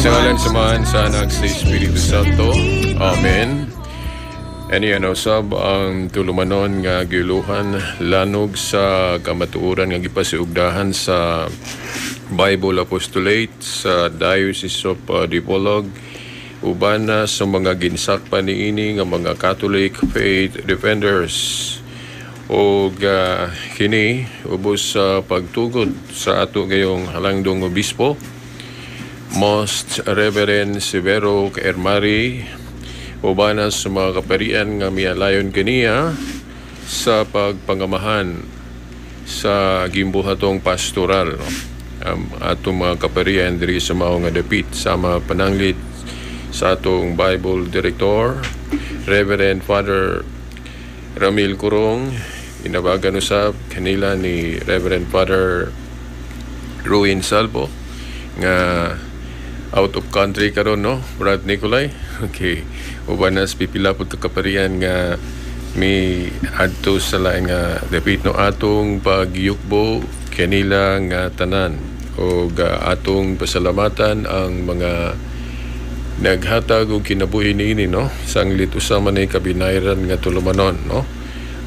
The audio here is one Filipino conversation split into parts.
Sa ngalan samahan sa anak sa Espiritu Santo. Amen. Yan usab ang tulumanon nga giluhan lanog sa kamatuoran nga gipasiugdahan sa Bible Apostolate sa Diocese of Dipolog uban na sa mga ginsakpan niini nga mga Catholic Faith Defenders o kini ubos sa pagtugod sa ato gayong halangdong obispo Most Reverend Severo Ermari ubanas sa mga kaparian nga mialayon kaniya sa pagpangamahan sa gimbuhatong pastoral atong mga kaparian diri sa mao nga dapit sama pananglit sa atong Bible Director Reverend Father Ramil Kurong, inabagan usab kanila ni Reverend Father Ruin Salvo nga out of country karon, no, Brad Nicolay. Okay, ubanas pipila pud kaparian nga mi adto sa laing nga dapit no atong pagyukbo kanila nga tanan o atong pasalamatan ang mga naghatag og kinabuhi niini, no, sanglit usama nay kabinayran nga tulumanon, no,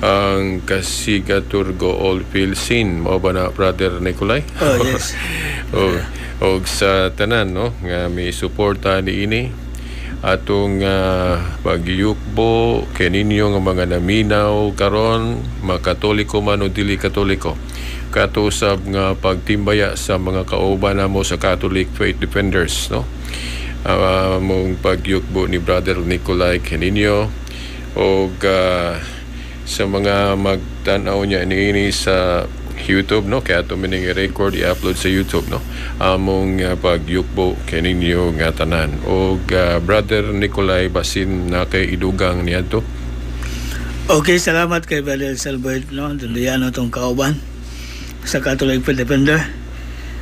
ang Kasigaturgo Oilfield Scene mo ba na Brother Nicolay? Oh yes. o sa tanan, no, nga may suporta niini atong pagyukbo kaninyo nga mga naminaw karon makatoliko man o dili katoliko katusab nga pagtimbaya sa mga kauban namo sa Catholic Faith Defenders, no, mong pagyukbo ni Brother Nicolay kaninyo o sa mga magtanaw niya niini sa YouTube, no, kaya ito mining record i-upload sa YouTube, no, among pagyukbo kaninyo nga tanan o Brother Nicolay basin na kay idugang niya to. Okay, salamat kay Brother Salbert, no, dunduyano tong kauban sa Catholic Faith Defender.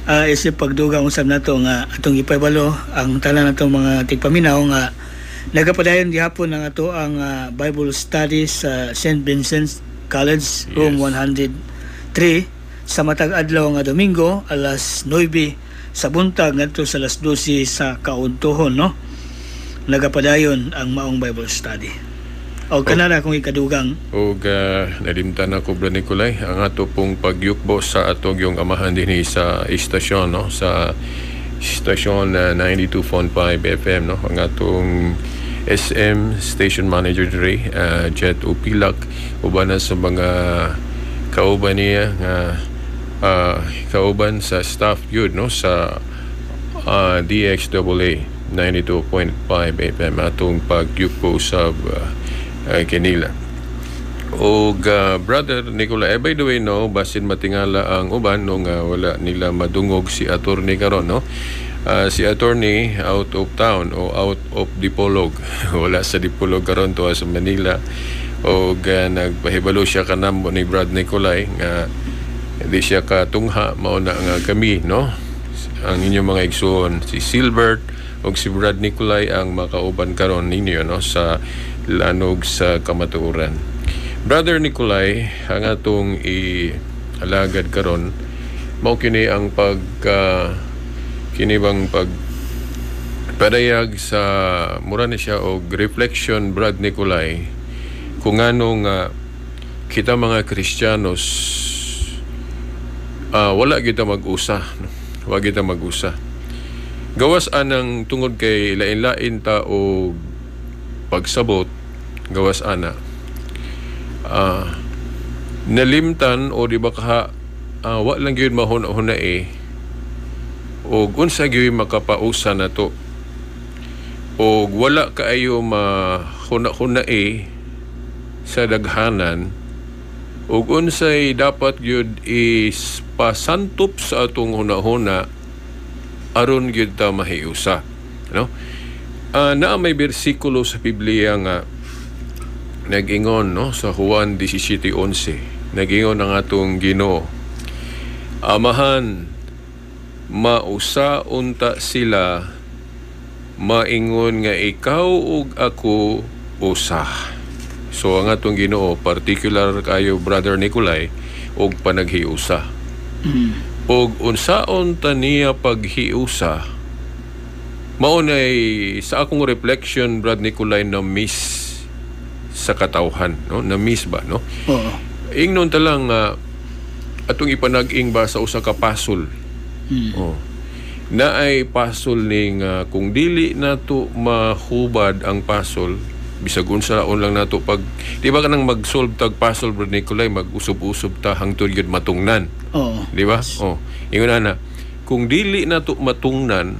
Isip pagdugang usab nato nga atong ipabalo ang tanan natong mga tigpaminaw nga nagapadayon gihapon ang ato ang Bible study sa St. Vincent's College, room 103 sa matag adlaw nga Domingo alas 9 sa buntag ngadto sa alas 12 sa kaudtohon, no, nagapadayon ang maong Bible study. O kanara kung ikadugang o nalimtan ako Brother Nicolay ang ato pong pagyukbo sa atong yung amahan dinhi sa istasyon, no, sa station 92.5 FM, no, ang atong SM station manager diri Jet Upilak uban na sa mga kauban niya nga kauban sa staff yun, no, sa DXAA 92.5 FM atong pagyukbo sa kanila. O Brother Nicolay, by the way, no, basin matingala ang uban nung wala nila madungog si attorney karon, no, si attorney out of town o out of Dipolog wala sa Dipolog karon to sa Manila o nagpahibalo siya kanamo ni Brad Nicolay nga hindi siya katungha mao na nga kami, no, ang inyong mga igsoon si Silbert o si Brad Nicolay ang makauban karon ninyo, no, sa lanog sa kamatuoran. Brother Nicolay, ang atong ialagad karon mao kini ang kinibang pagpadayag sa mura na siya og reflection, Brad Nicolay, kung anong kita mga Kristiyanos wala kita mag-usa, no? Wala kita mag-usa gawas anang tungod kay lain-lain ta o pagsabot gawas ana nalimtan o di ba ka wa lang gyud mahuna-huna o unsa gyud makapausa na to o wala kaayo mahuna-huna sa daghanan o unsay dapat gyud is pasantop sa atong huna-huna aron gyud ta mahiusa, no. Na may bersikulo sa Biblia nga nag-ingon, no, sa Juan 17:11 nag-ingon ang atong Ginoo, amahan mausa unta sila maingon nga ikaw ug ako usa. So ang atong Ginoo particular kayo Brother Nicolay og panaghiusa. Og unsaon ta niya paghiusa maunay sa akong reflection, Brad Nicolay, na miss sa katawhan, no? Na miss ba, no? Oo. Ingnon talang atong ipanag-ing ba sa usa ka pasol. Oh. Na ay pasol ning kung dili nato mahubad ang pasol, bisag unsa lang nato pag di ba kanang mag-solve tag pasol, Brad Nicolay, mag-usab-usab ta hangtod gyud matungnan. Oo. Di ba? Oh. Ingon na kung dili nato matungnan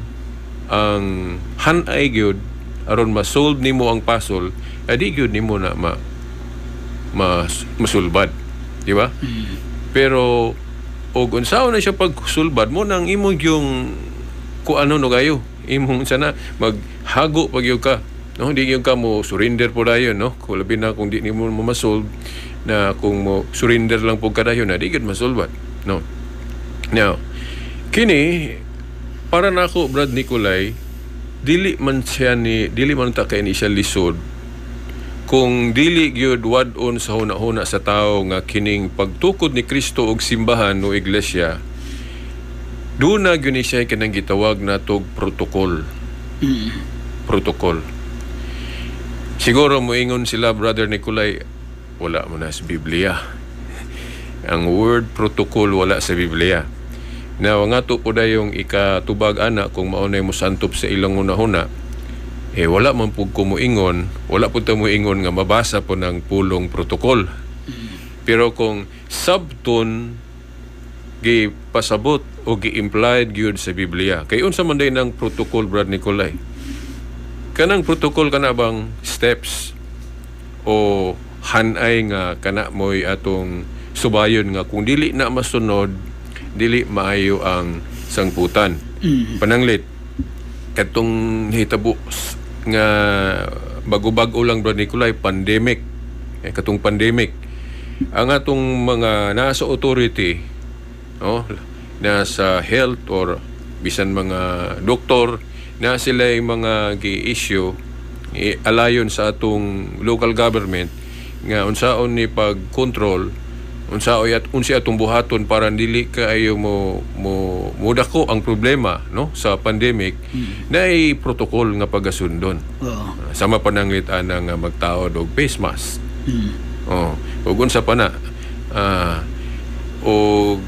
ang hanay gyud aron ma-solve nimo ang puzzle, adi gyud nimo na masulbad, di ba? Pero og unsaon na siya pagsulbad mo nang imong yung kuano no gayo, imong sana maghago pag ka, no? Di gyud ka mo surrender po dayon, no? Kung labi na kung di nimo ma-solve, na kung mo surrender lang po kadayon na di gyud masulbad, no? Now, kini para nako, Brad Nicolay, dili man ta kay ni siya lisod kung dili gyud wad-on sa hunahuna sa tao nga kining pagtukod ni Kristo og simbahan o iglesia, doon na gyud ni siya kanang gitawag natog protokol. Protokol. Siguro moingon sila, Brother Nicolay, wala mo na sa Biblia. Ang word protocol wala sa Biblia. Now, nga to po dayong ikatubag anak kung maunay mo santop sa ilang una-huna, wala man po kumuingon, wala po muingon nga mabasa po ng pulong protokol. Pero kung sabton gi-pasabot o gi-implied gyud sa Biblia, kay unsa man day ng protokol, Brad Nicolay? Kanang protokol kana bang steps o hanay nga kana moy atong subayon nga kung dili na masunod, dili maayo ang sangputan. Pananglit, katong hitabo nga bago-bago lang, Brad Nicolay, pandemic. Katong pandemic. Ang atong mga nasa authority, no, nasa health or bisan mga doktor, na sila yung mga gi-issue alayon sa atong local government nga unsaon ni pag-control, unsa atong buhaton para dili kaayo mo dako ang problema, no, sa pandemic. Na ay protocol nga pagasundon. Sama pa nang litan nga magtaod og face mask. Ug unsa pa na o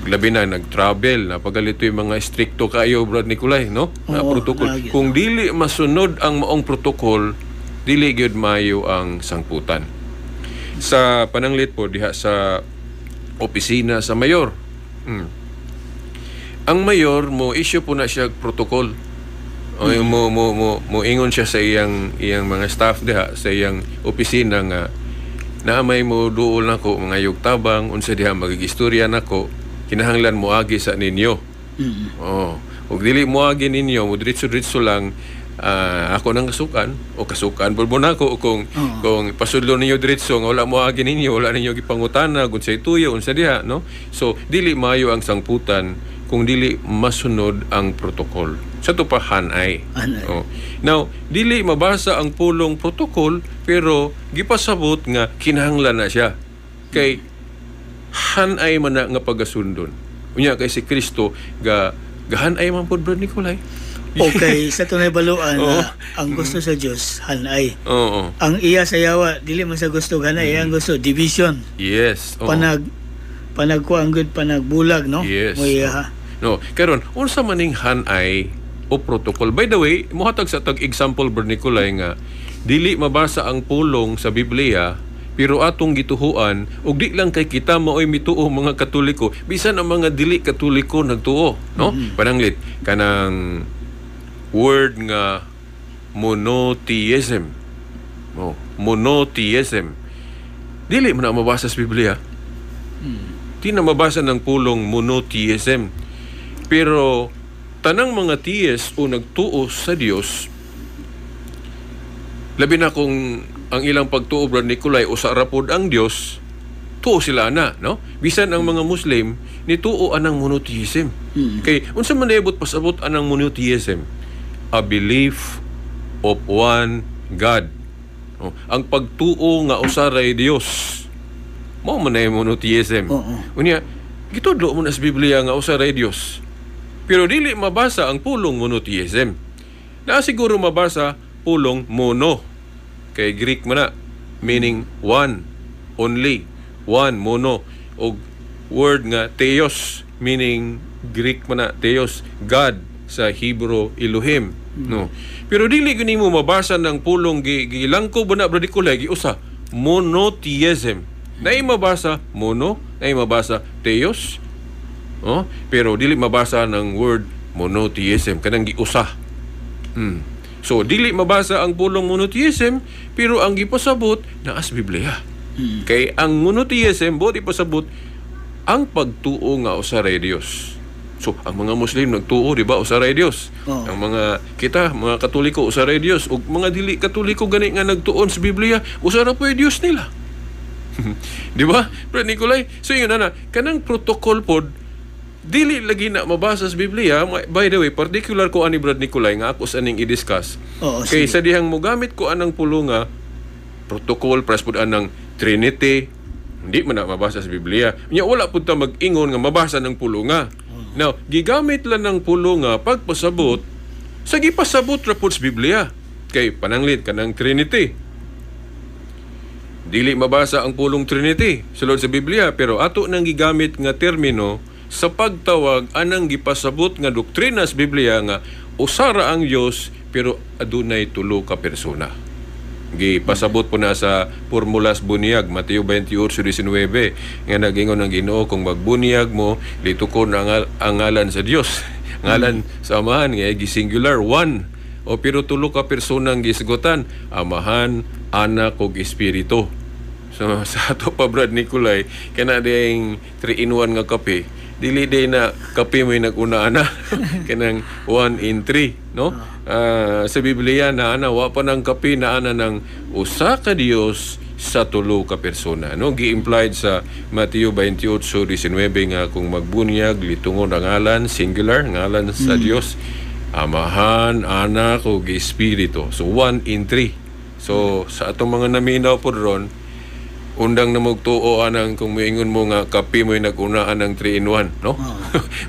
labi na nag-travel na pagalito yung mga stricto kaayo, Brad Nicolay, no, na protocol. Kung dili masunod ang maong protocol, dili gyud maayo ang sangputan. Sa pananglit po diha sa opisina sa mayor. Ang mayor mo issue po na siya protocol. Mo ingon siya sa iyang mga staff diha sa iyang opisina nga naamay mo duol nako mga yugtabang unsa diha magigistorya nako, kinahanglan mo agi sa ninyo. Ug dili mo agi ninyo, mo diretso lang ako nang kasukan bulbo nako kung pasudlo ninyo diretso nga wala mo agi ninyo, wala ninyo gipangutana kung say tuyo unsa diha, no? So dili maayo ang sangputan kung dili masunod ang protokol. Sa to pa hanay. Now, dili mabasa ang pulong protokol pero gipasabot nga kinahanglan na siya. Kay hanay man na nga pagasundon. Unya kay si Kristo gahanay man pod, Brad Nicolay. Okay, sa tunay baluan ang gusto sa Dios hanay. Ang iya sa yawa dili man sa gusto hanay, ang gusto division. Yes. Panagkuang good panagbulag, no? Yes. No, karon unsa maning hanay o protocol? By the way, mohatag sa tag example, Brad Nicolay, nga dili mabasa ang pulong sa Biblia pero atong gituhuan ug di lang kay kita maoy mituo mga Katoliko, bisan ang mga dili Katoliko nagtuo, no? Pananglit kanang word nga monotheism. Monotheism. Dili man na mabasa sa Biblia. Di na mabasa ng pulong monotheism. Pero tanang mga theist o nagtuo sa Dios, labi na kung ang ilang pagtuo, Brad Nicolay, o sa rapod ang Dios, tuo sila na, no? Bisan ang mga Muslim nituo anang monotheism. Kay unsa man naibot pasabot anang monotheism? A belief of one God. No? Ang pagtuo nga usaray Dios, mao man ay monotheism. Unya gitudlo mo na sa Biblia nga usaray Dios. Pero dili mabasa ang pulong monotheism. Na siguro mabasa pulong mono. Kay Greek man na, meaning one, only, one, mono. O word nga theos, meaning Greek man na, theos, God sa Hebrew, Elohim. No. Pero dili gani mo mabasa ng pulong gilangko ba na Brother Nicolay giusa monotheism. Naay mabasa mono, naay mabasa theos. Oh, pero dili mabasa ng word monotheism kanang giusa. So dili mabasa ang pulong monotheism pero ang gipasabot na as Biblia. Kay ang monotheism bo ipasabot ang pagtuo nga usa ra Dios. So, ang mga Muslim nagtuo, di ba, usa ra Dios. Oh. Ang mga kita, mga Katoliko, usa ra Dios. O mga dili Katoliko gani nga nagtuon sa Biblia, usa ra po Dios nila. Di ba, Brother Nicolay? So, yun na, kanang protocol pod, dili lagi na mabasa sa Biblia. By the way, particular ko ani Brother Nicolay nga ako sa ning i-discuss. Kay sa dihang mo gamit ko anang pulunga, protocol, prespod anang Trinity, hindi man na mabasa sa Biblia. Nya wala pud ta mag-ingon nga mabasa ng pulunga. Now, gigamit lang ng pulunga pagpasabot sa gipasabot ra pud sa Biblia. Kay pananglit kanang Trinity. Dili mabasa ang pulong Trinity sulod sa Biblia pero ato nang gigamit nga termino sa pagtawag anang gipasabot nga doktrina sa Biblia nga usara ang Dios pero adunay tulo ka persona. Gipasabot po na sa Formulas Bunyag, Mateo 28:19, nga nagingon ng Ginoo, kung magbunyag mo, litukon ang ngalan sa Dios. Ngalan sa Amahan, nga gisingular, one. O pero tulo ka personang gisgutan, Amahan, Anak, ug Espiritu. So sa ato pa Brad Nicolay, kana ding 3-in-1 nga kape, dili day na kape may nag-una na kanang 1 in 3, no? Sa Biblia na wa pa ng kape na ng usa ka Dios sa tulo ka persona, no? Gi-implied sa Mateo 28:19 nga kung magbunyag litungon ang ngalan singular ngalan sa Dios, Amahan, Anak ug Espiritu. So 1 in 3. So sa atong mga naminaw pod ron, undang na magtuo anang kung moingon mo nga kape mo'y nag-unaan ng 3-in-1, no?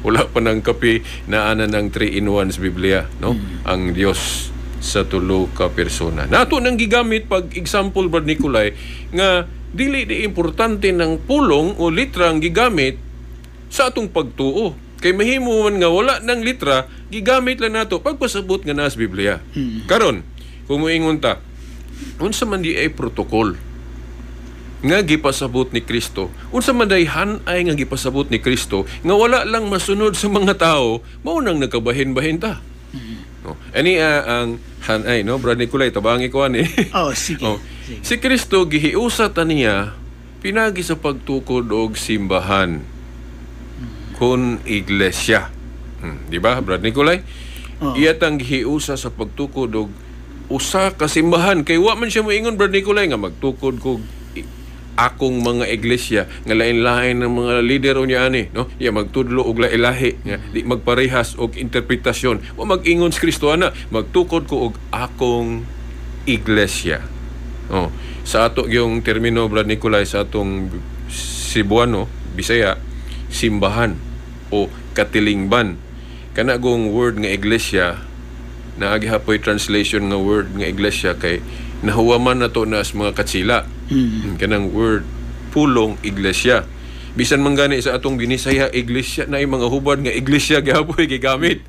Wala pa ng kape na ana ng 3-in-1 sa Biblia, no? Ang Dios sa tulo ka persona. Nato nang gigamit pag example Brad Nicolay nga dili di importante ng pulong o litra ang gigamit sa atong pagtuo. Kay mahimo man nga wala ng litra, gigamit lang nato pagpasabot nga nas Biblia. Karon, kung moingon ta, unsa man di ay protocol nga gipasabot ni Kristo, unsa man day hanay nga gipasabot ni Kristo nga wala lang masunod sa mga tao, mao nang nagkabahin-bahin ta. No. Ani ang hanay, no, Brad Nicolay, tabangi ko ani. Sige. Sige. Si Kristo gihiusa ta niya pinagi sa pagtukod og simbahan kun iglesia. Di ba, Brad Nicolay? Iya tang gihiusa sa pagtukod og usa ka simbahan, kay wa man siya moingon Brad Nicolay nga magtukod kog akong mga iglesia nga lain-lain ng mga leader niya ani, no? Ya magtudlo og lahi nga di magparehas og interpretasyon. O mag-ingon si Kristo ana, magtukod ko og akong iglesia. Oh, sa ato yung termino Brad Nicolay sa atong Cebuano, Bisaya, simbahan o katilingban. Kana gong word nga iglesia na agihapoy translation nga word nga iglesia kay nahuwaman na to na as mga katsila. Kanang word pulong iglesia. Bisan man gani sa atong Binisaya iglesia na mga hubad nga iglesia gihapoy gigamit.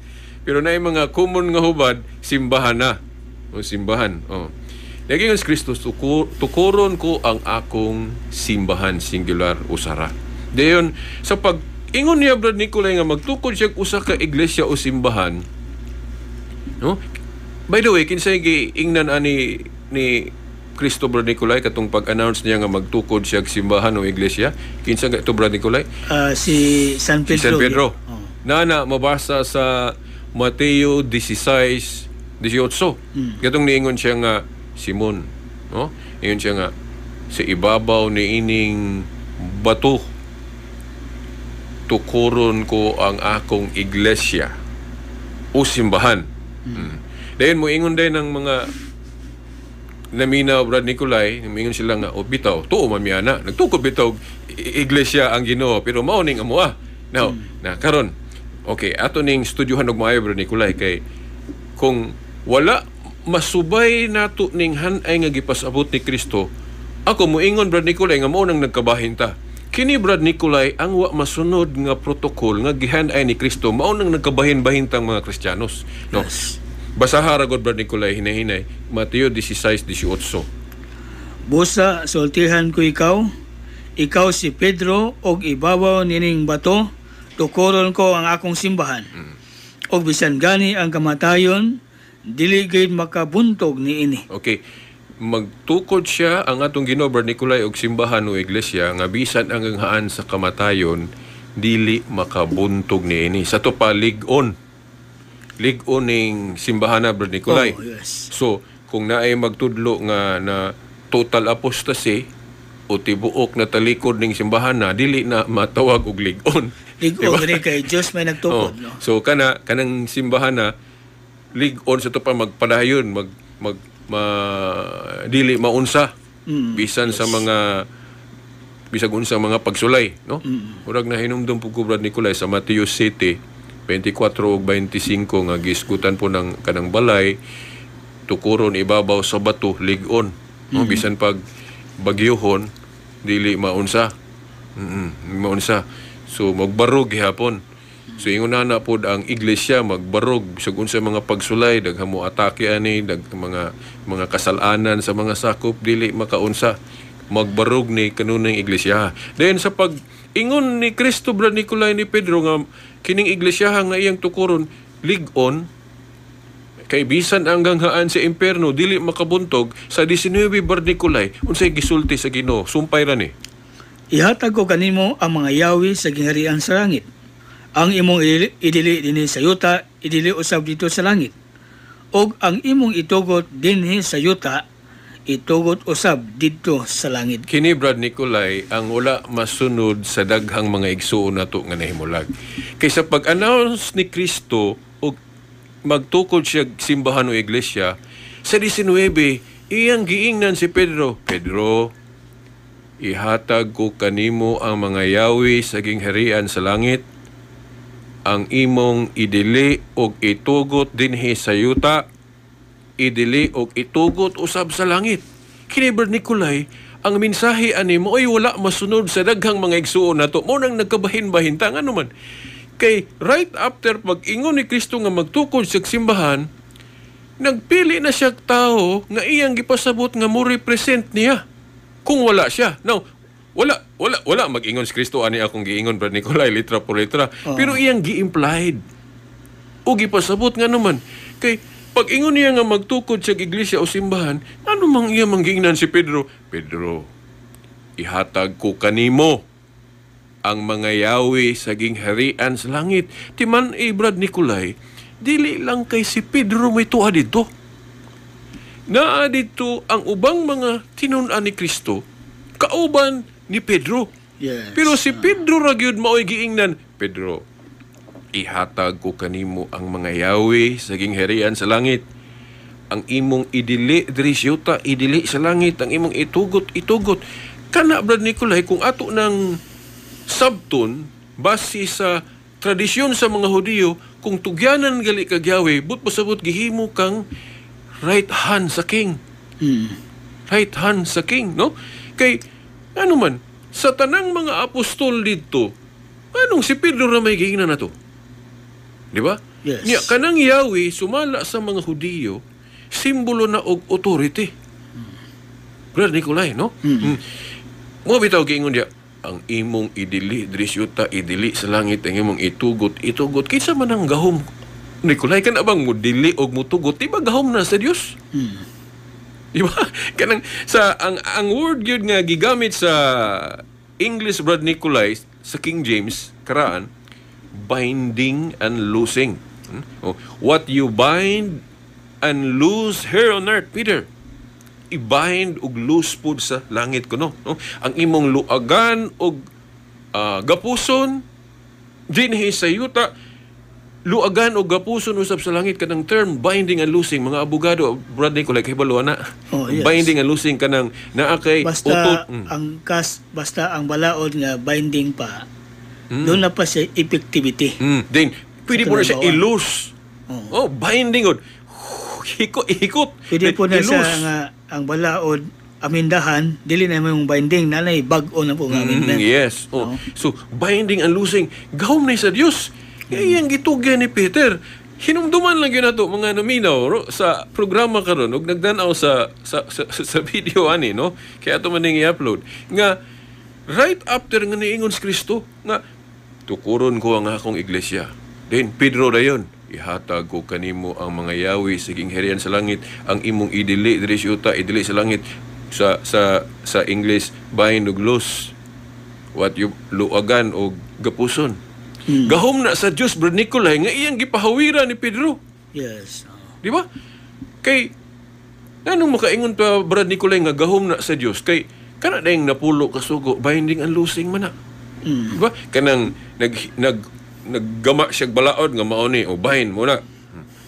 Pero na mga common nga hubad simbahan na. O simbahan. Oh. Naging si Kristo, tukuron ko ang akong simbahan singular usara. Dayon sa pag ingon niya Brad Nicolay nga magtukod siya usa ka iglesia o simbahan. No? By the way, kinsay giingnan ani ni Kristo Brad Nicolay katong pag-announce niya nga magtukod siya og simbahan o iglesia? Kinsa ga ito Brad Nicolay? Si San Pedro. Si San Pedro. Na mabasa sa Mateo 16:18. Katong niingon siya nga Simon, no? Ingon siya nga sa ibabaw ni ining bato tukuron ko ang akong iglesia o simbahan. Dayon mo ingon din ng mga naminaw Brad Nicolay, mingon sila nga, bitaw, tuo man miyana. Nagtukod bitaw iglesia ang Ginoo, pero mao ning amuha. Now, na karon, okay, ato ning studyohan og maayo Brad Nicolay kay kung wala masubay nato ning hanay nga gipasabot ni Kristo. Ako moingon Brad Nicolay nga mao nang nagkabahin ta. Kini Brad Nicolay ang wa masunod nga protokol nga gihanay ni Kristo mao nang nagkabahin-bahin tang mga Kristiyanos. No. Yes. Basaha ra gud Brad Nicolay hinay-hinay Mateo 16:18. Busa sultihan ko ikaw si Pedro, og ibabaw nining bato, tukuron ko ang akong simbahan. Og bisan gani ang kamatayon, dili gid makabuntog niini. Okay. Magtukod siya ang atong Ginoo Brad Nicolay og simbahan o iglesia nga bisan ang haan sa kamatayon dili makabuntog niini. Sa to pa lig-on ning simbahan na Brad Nicolay. Oh, yes. So, kung naay magtudlo nga na total apostasy o tibuok na talikod ning simbahan na, dili na matawag og lig-on. Lig-on gani kay Dios may nagtukod, no? So kanang simbahan na lig-on sa to pa magpadayon, dili maunsa bisan sa mga bisag unsa mga pagsulay, no? Murag na hinumdum po Brad Nicolay sa Mateo 7:24 ug 25 nga gisgutan po ng kanang balay tukuron ibabaw sa bato lig-on, no? Bisan pag bagyohon dili maunsa. Maunsa. So magbarog gihapon. So ingon na pod ang iglesia magbarog bisag unsa mga pagsulay daghang mo atake ani mga kasalanan sa mga sakop dili makaunsa. Magbarog ni kanunay iglesia. Then sa pag ingon ni Kristo Brad Nicolay ni Pedro nga kining iglesia nga iyang tukuron lig-on kay bisan ang ganghaan sa impierno dili makabuntog sa 19 Brad Nicolay unsay gisulti sa Ginoo sumpay ra ni. Ihatag ko kanimo ang mga yawi sa gingharian sa langit. Ang imong idili dinhi sa yuta, idili usab dito sa langit. Og ang imong itugot dinhi sa yuta, itugot usab dito sa langit. Kini Brad Nicolay ang wala masunod sa daghang mga igsuon nato nga nahimulag. Kay sa pag-announce ni Kristo og magtukod siya simbahan o iglesia, sa 19 iyang giingnan si Pedro, Pedro, ihatag ko kanimo ang mga yawi sa gingharian sa langit, ang imong idili og itugot dinhi sa yuta, idili og itugot usab sa langit. Kini Brad Nicolay, ang mensahe ani mo ay wala masunod sa daghang mga igsuon nato. Mo nang nagkabahin-bahin ta ano man. Kay right after pag-ingon ni Kristo nga magtukod sa simbahan, nagpili na siya tao nga iyang gipasabot nga mo represent niya. Kung wala siya. Now, wala mag-ingon si Kristo ani akong giingon Brad Nicolay litra por litra. Pero iyang gi-implied. O gipasabot nga naman. Kay pag ingon niya nga magtukod sa iglesia o simbahan, ano mang iya manggiingnan si Pedro? Pedro, ihatag ko kanimo ang mga yawi sa gingharian sa langit. Timan Brad Nicolay, dili lang kay si Pedro may tuwa dito. Naa dito ang ubang mga tinun-an ni Kristo, kauban ni Pedro. Yes. Pero si Pedro ra gyud mao'y giingnan, Pedro, ihatag ko kanimo ang mga yawi sa gingharian sa langit. Ang imong idili diri sa yuta, idili sa langit. Ang imong itugot. Kana Brad Nicolay, kung ato ng sabton, base sa tradisyon sa mga Hudiyo, kung tugyanan gali kag yawi, but pasabot gihimo kang right hand sa king. Right hand sa king, no? Kay, ano man, sa tanang mga apostol dito, anong si Pedro na may giingnan na to? Di ba? Yes. Niya, kanang yawi, sumala sa mga Hudiyo, simbolo na og authority. Brad Nicolay, no? Mo bitaw giingon dia, ang imong idili diri sa yuta, idili sa langit, ang imong itugot. Kinsa man ang gahom? Nicolay, kan abang mo dili og mutugot, di ba gahom na sa Dios? Di ba? Kanang ang word gyud nga gigamit sa English Brad Nicolay sa King James karaan, binding and loosing. What you bind and loose here on earth, Peter, i-bind og loose pud sa langit kuno. Ang imong luagan og gapuson dinhi sa yuta, luagan o gapuson usab sa langit. Kanang term binding and loosing, mga abogado Brad Nicolay kahibalo na. Yes. Binding and loosing kanang naa kay Basta utot. basta ang balaod nga binding pa. Doon na pa siya effectivity. Then pwede mo na siya Trabawan. i-loose. Binding od. ikot. Pwede po na siya Ilus. nga ang balaod amindahan, dili na mo yung binding, nanay bag-o na po nga amendment. Yes. Oh. No? So, binding and losing, gahom na sa Dios. Iyang gitugyan ni Peter. Hinumduman lang yun nato mga naminaw sa programa karon ug nagdanaw sa video ani no. Kaya ato man ning i-upload nga right after nga niingon si Kristo nga tukuron ko ang akong iglesia. Then Pedro dayon, ihatag ko kanimo ang mga yawi siging herian sa langit, ang imong idili diri sa yuta, idili sa langit. Sa English, bind ug loose. What you luagan o gapuson. Gahom na sa Dios, Brad Nicolay, nga iyang gipahawira ni Pedro. Yes. Di ba? Kay, anong makaingon pa, Brad Nicolay, nga gahom na sa Dios? Kay, kana na yung napulo kasugo, binding and loosing man na. Di ba? Kanang, naggama siya balaod, nga mauni, o bind mo na.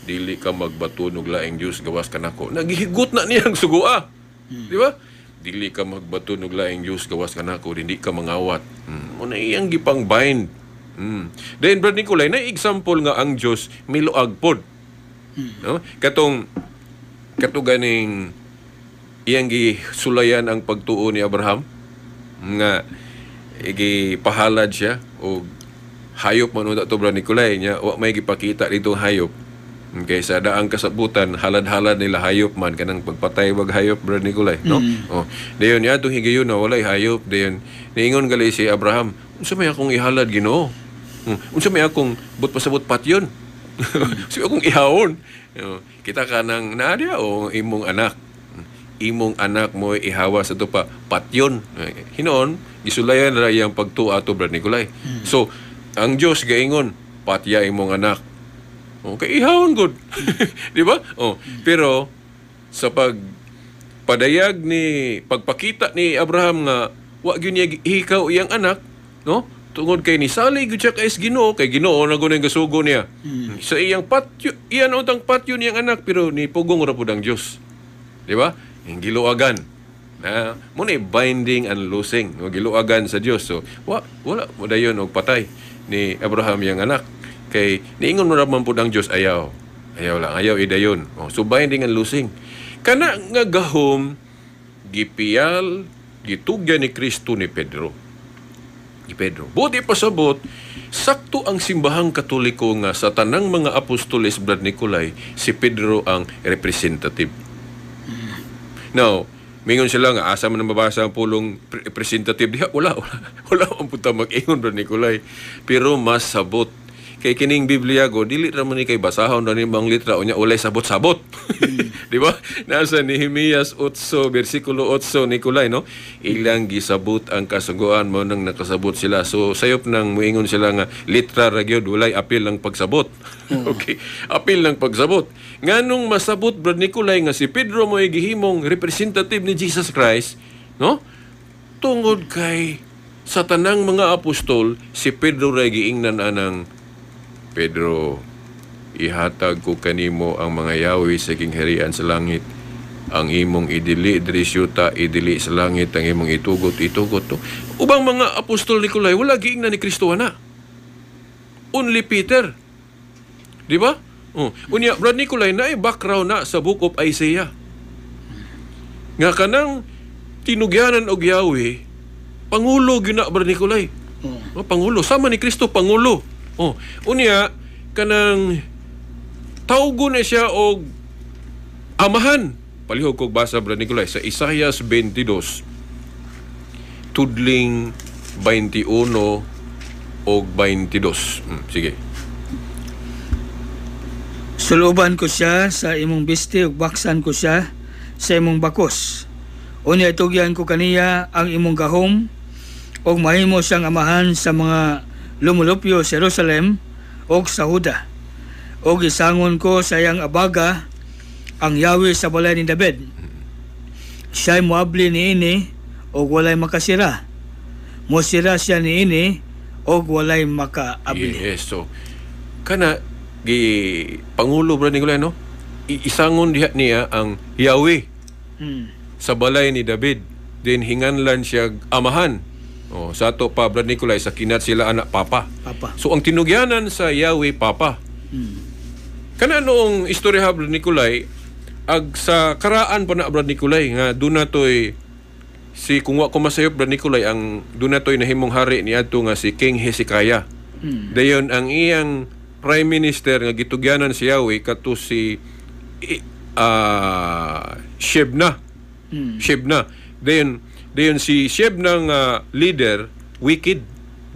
Dili ka magbatunog laing Dios, gawas ka nako. Nagihigot na niyang sugua. Di ba? Dili ka magbatunog laing Dios, gawas ka nako, hindi ka mangawat. Muna iyang gipang bind. Then Brad Nicolay, na example nga ang Dios miluag pod. No? Katong ganing iyang gisulayan ang pagtuo ni Abraham nga gipahalad siya o hayop man to Brad Nicolay nya wa may gipakita dito hayop. Kaysa daang kasabutan halad-halad nila hayop man kanang pagpatay wag hayop Brad Nicolay, no? Oh, dayon ya to higayon na walay hayop, dayon niingon gali si Abraham, unsa may akong ihalad Ginoo? Unsa may akong pasabot patyon? Unsa akong ihawon? Kita kanang nadia o imong anak. Imong anak mo ihawa sa to pa patyon. Hinon gisulayan ra iyang pagtuo ato Brad Nicolay. So ang Dios gaingon patya imong anak. Okay, ihawon good. Di ba? Oh, pero sa pagpadayag ni pagpakita ni Abraham nga wa gyud niya hikaw iyang anak, no? Tungod kay ni sali gyud siya kay Ginoo, kay Ginoo na gunay gasugo niya. Sa iyang patyo, iyan utang patyo niyang anak pero ni pugong ra pud ang Dios. Di ba? Ang giluagan. Na mo ni binding and loosing, no? Giluagan sa Dios. So wala mo dayon og patay ni Abraham yang anak. Kay niingon mo naman po ng Diyos, ayaw lang, ayaw idayon. So binding and losing. Kana nga gahom, gipiyal, gitugyan ni Kristo ni Pedro. Buti pasabot, sakto ang simbahang Katoliko nga sa tanang mga apostoles Brad Nicolay, si Pedro ang representative. Now, mingon sila nga, asa man mabasa ang pulong representative diha? Wala ang punta mag-ingon Brad Nicolay. Pero mas sabot. Kay kining Biblia go dili ra man ni kay basahon ra ni mga litra unya ulay sabot-sabot. Di ba? Nasa Nehemias 8 bersikulo 8 Nicolay, no? Ilang gisabot ang kasuguan mo nang nakasabot sila. So sayop nang muingon sila nga litra ra gyud ulay apil lang pagsabot. Okay. Apil lang pagsabot. Nganong masabot Brad Nicolay nga si Pedro mo gihimong representative ni Jesus Christ, no? Tungod kay sa tanang mga apostol si Pedro ra giingnan anang Pedro, ihatag ko kanimo ang mga yawi sa king herian sa langit. Ang imong idili diri syuta, idili sa langit, ang imong itugot to. Ubang mga apostol Nicolay, wala giingnan ni Kristo na. Only Peter. Di ba? Unya, Brad Nicolay, na background na sa Book of Isaiah. Nga kanang tinugyanan og yawi, pangulo gyud na Brad Nicolay. Pangulo. Sama ni Kristo, pangulo. Unya, kanang tawgo na siya og amahan. Palihog kog basa Brad Nicolay sa Isaiah 22, tudling 21 og 22. Sige. Suluban ko siya sa imong biste ug baksan ko siya sa imong bakos. Unya itugyan ko kaniya ang imong gahom ug mahimo siyang amahan sa mga lumulupyo sa Jerusalem o sa Huda. O gisangon ko sa iyang abaga ang yawi sa balay ni David. Siya'y muabli ni ini o walay makasira. Musira siya ni ini o walay makaabli. Yes, so kana Pangulo Brad Nicolay, no? Isangon diha niya ang yawi sa balay ni David. Then hinganlan siya amahan. Sa ato pa Brad Nicolay, sa kinat sila anak Papa. So ang tinugyanan sa Yahweh Papa. Kana noong istorya Brad Nicolay, sa karaan pa na Brad Nicolay nga doon natoy si kung wa ko masayop Brad Nicolay ang doon natoy nahimong hari niadto nga si King Hezekiah. Dayon ang iyang prime minister nga gitugyanan si Yahweh kato si Shebna. Shebna. Dayon si Shebna nga leader wicked.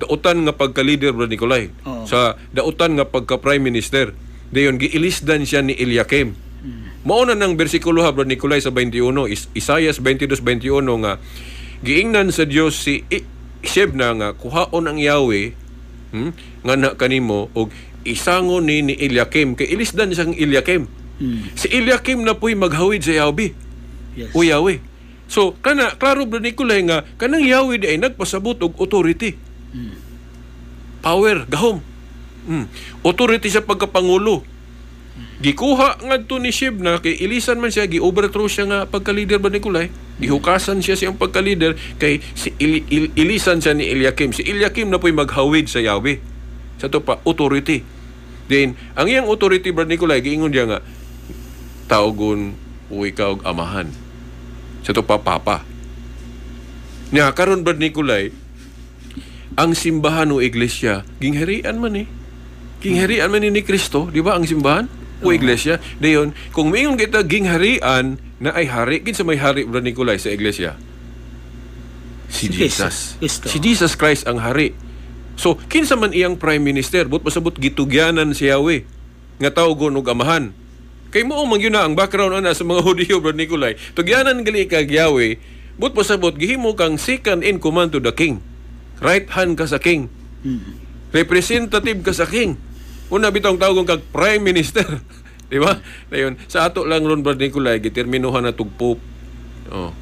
Dautan nga pagka-leader Brad Nicolay. Sa dautan nga pagka-prime minister. Dayon giilisdan siya ni Eliakim. Mauna ng bersikulo ha Brad Nicolay sa 21 Isaias 22:21 nga giingnan sa Dios si Shebna nga kuhaon ang Yahweh nga na kanimo og isangon ni Eliakim kay ilisdan siyang Eliakim. Si Eliakim na po'y maghawid sa Yahweh. Yes. O Yahweh. So kana klaro Brad Nicolay nga kanang Yahweh di ay nagpasabot og authority. Power gahom. Authority sa pagkapangulo. Gikuha ngadto ni Shebna kay ilisan man siya gi-overthrow siya nga pagka-leader Brad Nicolay. Gihukasan siya siyang pagka-leader kay si ilisan siya ni Eliakim. Si Eliakim na po'y maghawid sa Yahweh. Sa to pa authority. Then ang iyang authority Brad Nicolay giingon diya nga taogon o ikaw amahan. Sa to pa papa. Nya karon Brad Nicolay ang simbahan o iglesia gingharian man Gingharian man ni Kristo, di ba ang simbahan o iglesia? Dayon, kung mayroon kita gingharian na ay hari, kinsa may hari Brad Nicolay sa iglesia? Si Jesus. Si Jesus Christ ang hari. So, kinsa man iyang prime minister, but pasabot gitugyanan si Yahweh nga tawgon og amahan. Kay mao man gyud na ang background ana sa mga Hudiyo Brad Nicolay. Tugyanan gali kag Yahweh, but pasabot gihimo kang second in command to the king. Right hand ka sa king. Representative ka sa king. Una bitong tawgon kag prime minister. Di ba? Dayon, sa ato lang ron Brad Nicolay giterminuhan na tug pope.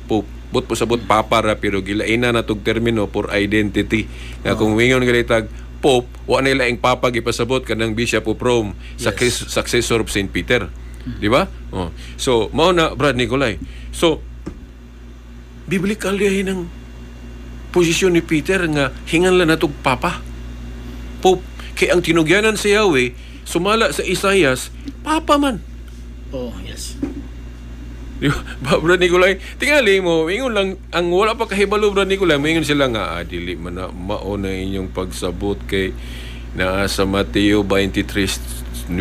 Pope. But pasabot papa ra pero gilaina na tug termino for identity. Nga kung wingon galitag pope, wa na laing papa gipasabot kanang Bishop of Rome, successor of Saint Peter. Di ba? So, mao na Brad Nicolay. So, biblical yahin ang posisyon ni Peter nga hinganlan na tug papa. Pope. Kaya ang tinugyanan sa Yahweh, sumala sa Isaias, papa man. Yes. Di ba, Brad Nicolay? Tingali mo, ingon lang, ang wala pa kahibalo, Brad Nicolay, ingon sila nga, dili man na mauna inyong pagsabot kay na sa Mateo 23:9,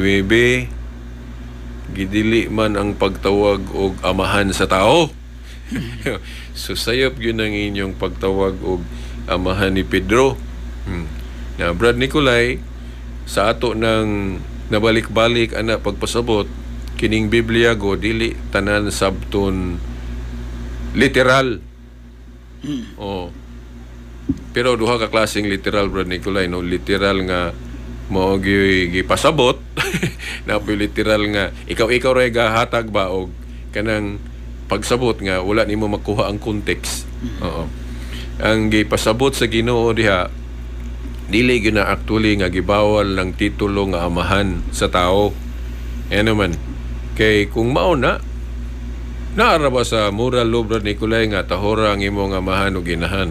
gidili man ang pagtawag og amahan sa tao. So, sayop yun ang inyong pagtawag og amahan ni Pedro. Na Brad Nicolay, sa ato ng nabalik-balik ana pagpasabot kining Biblia go dili tanan sabton literal. Pero duha ka klaseng literal Brad Nicolay, no literal nga mao gipasabot na po literal nga ikaw ra gahatag ba og kanang pagsabot nga wala nimo makuha ang context. Ang gipasabot sa Ginoo diha dili gyud na actually nga gibawal ng titulo nga amahan sa tao. Ano man kay kung mao na naara ba sa moral law Brad Nicolay nga tahora ang imong amahan o ginahan.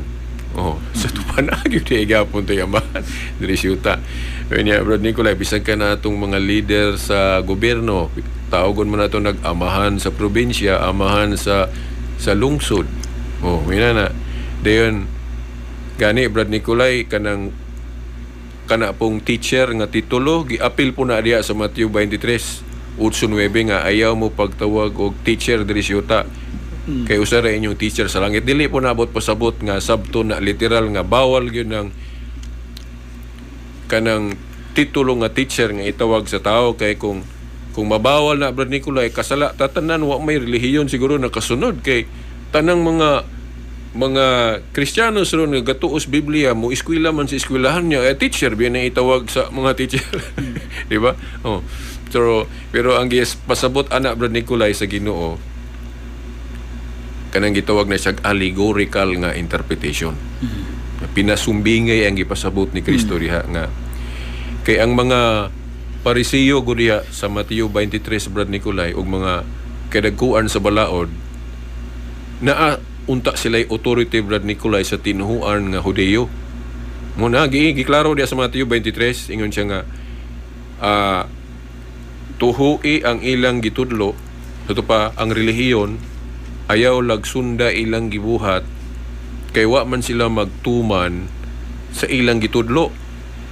Sa tupan na gyud igapon to amahan diri syuta. Kanya Brad Nicolay bisan ka na atong mga leader sa gobyerno, taogon man nato nag-amahan sa probinsya, amahan sa lungsod. Mina na dayon gani Brad Nicolay kana pong teacher nga titulo giapil po na diha sa Mateo 23:8-9 nga ayaw mo pagtawag og teacher diri syuta kay usa ra inyong teacher sa langit. Dili po naabot pasabot nga sabto na literal nga bawal gyud ng kanang titulo nga teacher nga itawag sa tao kay kung mabawal na Brad Nicolay kasala tatanan wa may relihiyon siguro nakasunod kay tanang mga Kristiyano ron nga gatuos Biblia mo eskwela man sa eskwelahan niya teacher biya na itawag sa mga teacher. Di ba? Pero ang pasabot ana Brad Nicolay sa Ginoo kanang gitawag na siya allegorical nga interpretation. Pinasumbingay ang gipasabot ni Kristo diha nga kay ang mga Parisiyo go diha sa Mateo 23 Brad Nicolay ug mga kadagkuan sa balaod na unta sila'y authority Brad Nicolay sa tinuhuan nga Hudiyo. Muna, giklaro diya sa Mateo 23, ingon siya nga, tuhui ang ilang gitudlo Ito pa, ang relihiyon, ayaw lagsunda ilang gibuhat, kay wa man sila magtuman sa ilang gitudlo.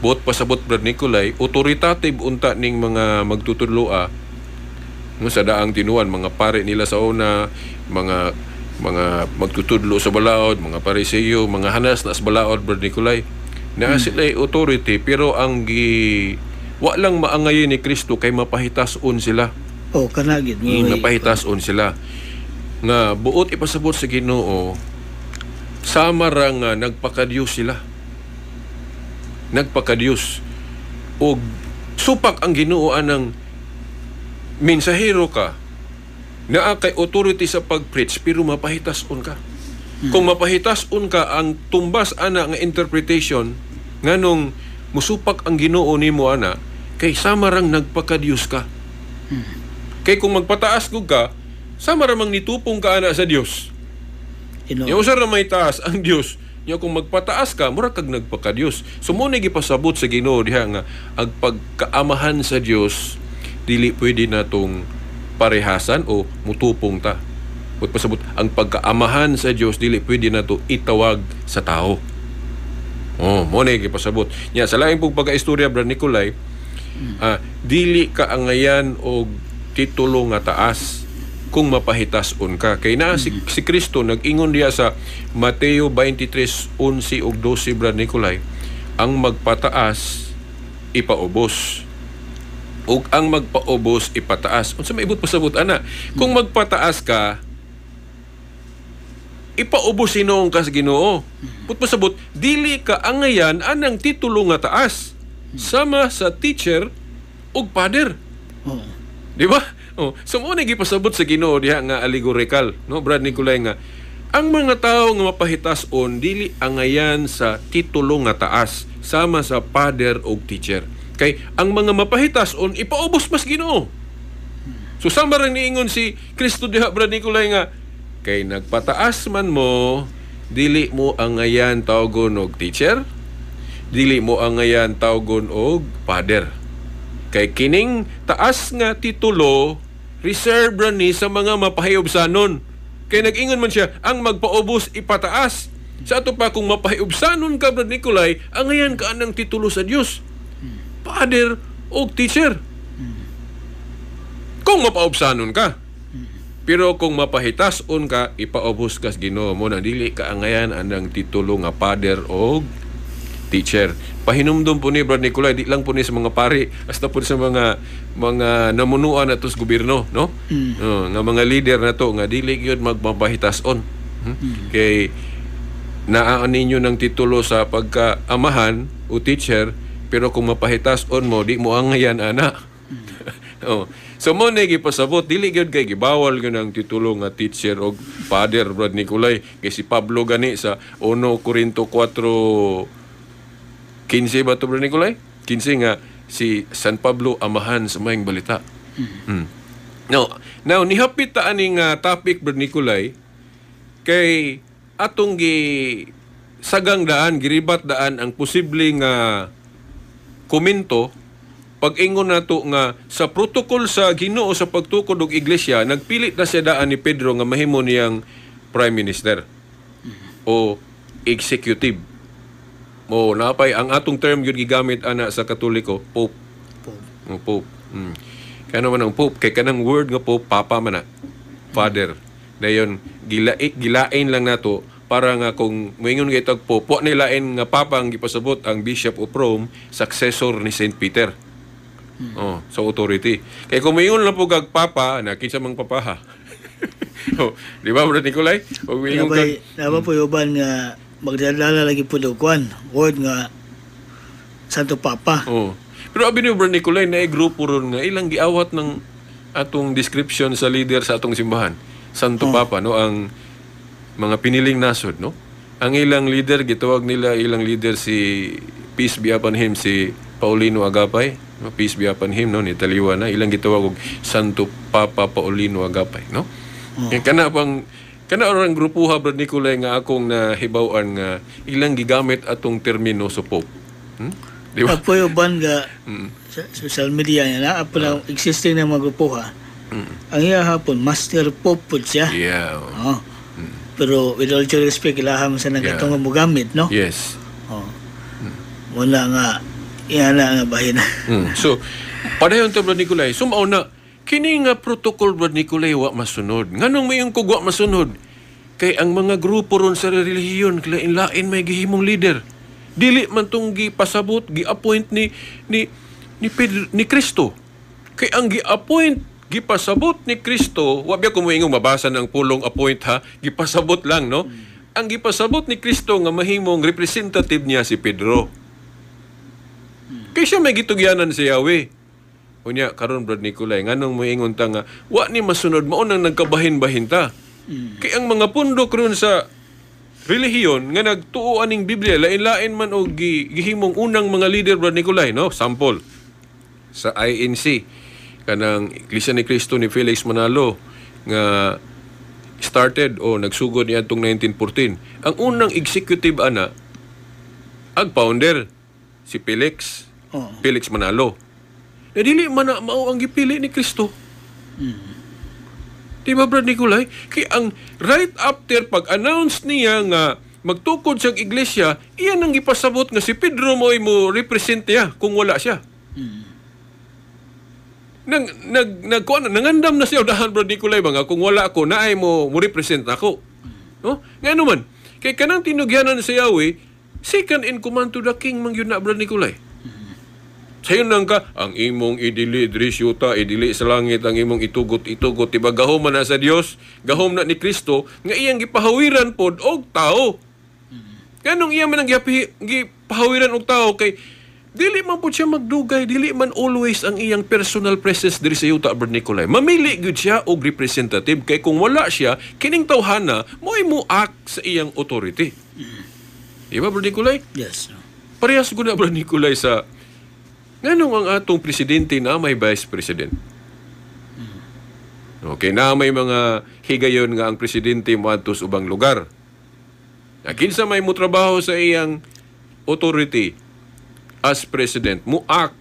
Buot pasabot Brad Nicolay, authoritative unta ning mga magtutudloa no, sa daang tinuan, mga pare nila sa una, mga magtutudlo sa balaod, mga pariseyo, mga hanas na sa balaod Brad Nicolay. Na sila'y authority, pero ang wa lang maangayin ni Kristo kay mapahitason sila. Kanagid mo. Mapahitason sila. Nga buot ipasabot sa Ginoo, sama ra nga nagpakadiyos sila. Nagpakadiyos. O supak ang Ginoo anang mensahero ka, naa kay authority sa pag-preach, pero mapahitason ka. Kung mapahitason ka, ang tumbas ana nga interpretation nganong musupak ang Ginoo nimo ana, kay sama rang nagpakadiyos ka. Kay kung magpataas gud ka, sama ramang nitupong ka ana sa Dios. Yung usar na may taas ang Dios. Yung kung magpataas ka, mura kag nagpakadiyos. So mo gipasabot sa Ginoo diha nga ang pagkaamahan sa Dios dili pwede natong parehasan o mutupong ta. Buot pasabot, ang pagkaamahan sa Dios dili pwede nato itawag sa tao. Mo na gipasabot. Nya sa laing pong pagkaistorya Brad Nicolay, dili ka angayan og titulo nga taas kung mapahitason ka. Kay na si Kristo nag-ingon diya sa Mateo 23:11 ug 12 Brad Nicolay, ang magpataas ipaubos, ug ang magpaubos ipataas. Unsa maibot pasabot ana? Kung magpataas ka, ipaubos sinuong ka sa Ginoo. Put pasabot, dili ka angayan anang titulo nga taas sama sa teacher ug father. Di ba? So mo gipasabot sa Ginoo diha nga allegorical, no Brad Nicolay, nga ang mga tawo nga mapahitason dili angayan sa titulo nga taas sama sa father ug teacher. Kay ang mga mapahitason ipaubos mas Ginoo. So sama rin niingon si Kristo diha Brad Nicolay nga kay nagpataas man mo, dili mo angayan tawgon og teacher, dili mo angayan tawgon og father. Kay kining taas nga titulo reserve ra ni sa mga mapahiubsanon. Kay nag-ingon man siya, ang magpaubos ipataas. Sa ato pa, kung mapahiubsanon ka Brad Nicolay, angayan ka anang titulo sa Dios, father o teacher. Kung mapaubsanon ka. Pero kung mapahitason ka, ipaubos ka sa Ginoo mo na dili ka angayan anang titulo nga father o teacher. Pahinumdum po ni Brad Nicolay, di lang po ni sa mga pari, hasta po sa mga namunuan na to sa gobyerno, no? Nga mga leader na to, nga dili yun magmapahitason. Kay naan ninyo ng titulo sa pagkaamahan o teacher, pero kung mapahitason mo, di mo angayan ana. So mo na gipasabot, dili gyud kay gibawal gyud ang titulo nga teacher o father Brad Nicolay. Kay si Pablo gani sa 1 Corinto 4:15 ba to Brad Nicolay? 15 nga si San Pablo amahan sa maayong balita. Now nihapit ta aning topic Brad Nicolay kay atong sagang daan, giribat daan ang posibleng komento pag-ingon nato nga sa protocol sa Ginoo sa pagtukod og iglesia, nagpilit na siya daan ni Pedro nga mahimo niyang prime minister o executive. O napay ang atong term gyud gigamit ana sa Katoliko, pope. Pope. Kaya naman ang pope, kay kanang word nga pope, papa man na, father. Dayon gilain lang nato para nga kung moingon kay tag pope, wa nilain nga papa ang gipasabot ang Bishop of Rome, successor ni Saint Peter. Sa authority. Kaya kung mayon lang po kag papa, kinsa mang papaha. Di ba, Brad Nicolay? O mayon kag Naba po uban nga magdadala lagi po daw kwan, word nga Santo Papa. Pero abi ni Brad Nicolay na grupo ron nga ilang giawat ng atong description sa leader sa atong simbahan. Santo Papa, no, ang mga piniling nasod, no? Ang ilang leader gitawag nila, ilang leader si peace be upon him, si Paulino Agapay, no? Peace be upon him, no, ni Taliwa na ilang gitawag og Santo Papa Paulino Agapay, no? Kana orang grupo ha Brad Nicolay nga akong nahibaw-an nga ilang gigamit atong termino sa Pope. Di ba? Apoy uban nga sa social media na apo na existing na mga grupo ha Ang iya hapon, Master Pope po siya. Yeah. Oh. Pero with all due respect, ilaham sa nagatong mo gamit, no? Yes. Oh. Wala nga, iyan na nga bahin. So, padayon to Brad Nicolay, sumaw na, kini nga protocol Brad Nicolay wa masunod. Nganong may yung kugwa masunod? Kay ang mga grupo ron sa relihiyon, lain may gihimong leader. Dili man tong gipasabot, gi-appoint ni Kristo. Kay ang gi-appoint, gipasabot ni Kristo, wa biya kung moingong mabasa ng pulong appoint ha, gipasabot lang, no? Ang gipasabot ni Kristo nga mahimong representative niya si Pedro. Kay siya may gitugyanan si Yahweh. Unya, karon Brad Nicolay, nganong moingon ta nga, wa ni masunod, maunang nagkabahin-bahin ta. Kay ang mga pundok ron sa relihiyon nga nagtuo aning Biblia, lain-lain man o gihimong unang mga leader Brad Nicolay, no? Sample, sa INC, kanang Iglesia ni Cristo ni Felix Manalo nga started o nagsugod niya itong 1914. Ang unang executive ana, ag founder, si Felix Manalo. Na dili man na mao ang gipili ni Kristo. Diba Brad Nicolay? Kaya ang right after pag-announce niya nga magtukod siyang iglesia, iyan ang ipasabot nga si Pedro mo represent niya kung wala siya. Nangandam na siya udahan Brad Nicolay ba nga kung wala ako, naay mo represent ako. No? Nga naman, kay kanang tinugyanan sa Yahweh, second in command to the king man yun na Brad Nicolay. Sayo nang ka, ang imong idili, drisyuta, idili sa langit, ang imong itugot, diba gahom man na sa Dios, gahom na ni Kristo, nga iyang gipahawiran pod og tao. Kanong iya man ang gipahawiran og tao, kay dili man po siya magdugay, dili man always ang iyang personal presence diri sa yuta Brad Nicolay. Mamili gud siya og representative, kay kung wala siya, kining tawhana mo'y act sa iyang authority. Diba Brad Nicolay? Yes. Parehas gud na Brad Nicolay sa nganong ang atong presidente na may vice president. Okay, na may mga higayon nga ang presidente moadtos ubang lugar. Kinsa may mutrabaho sa iyang authority as president, muak,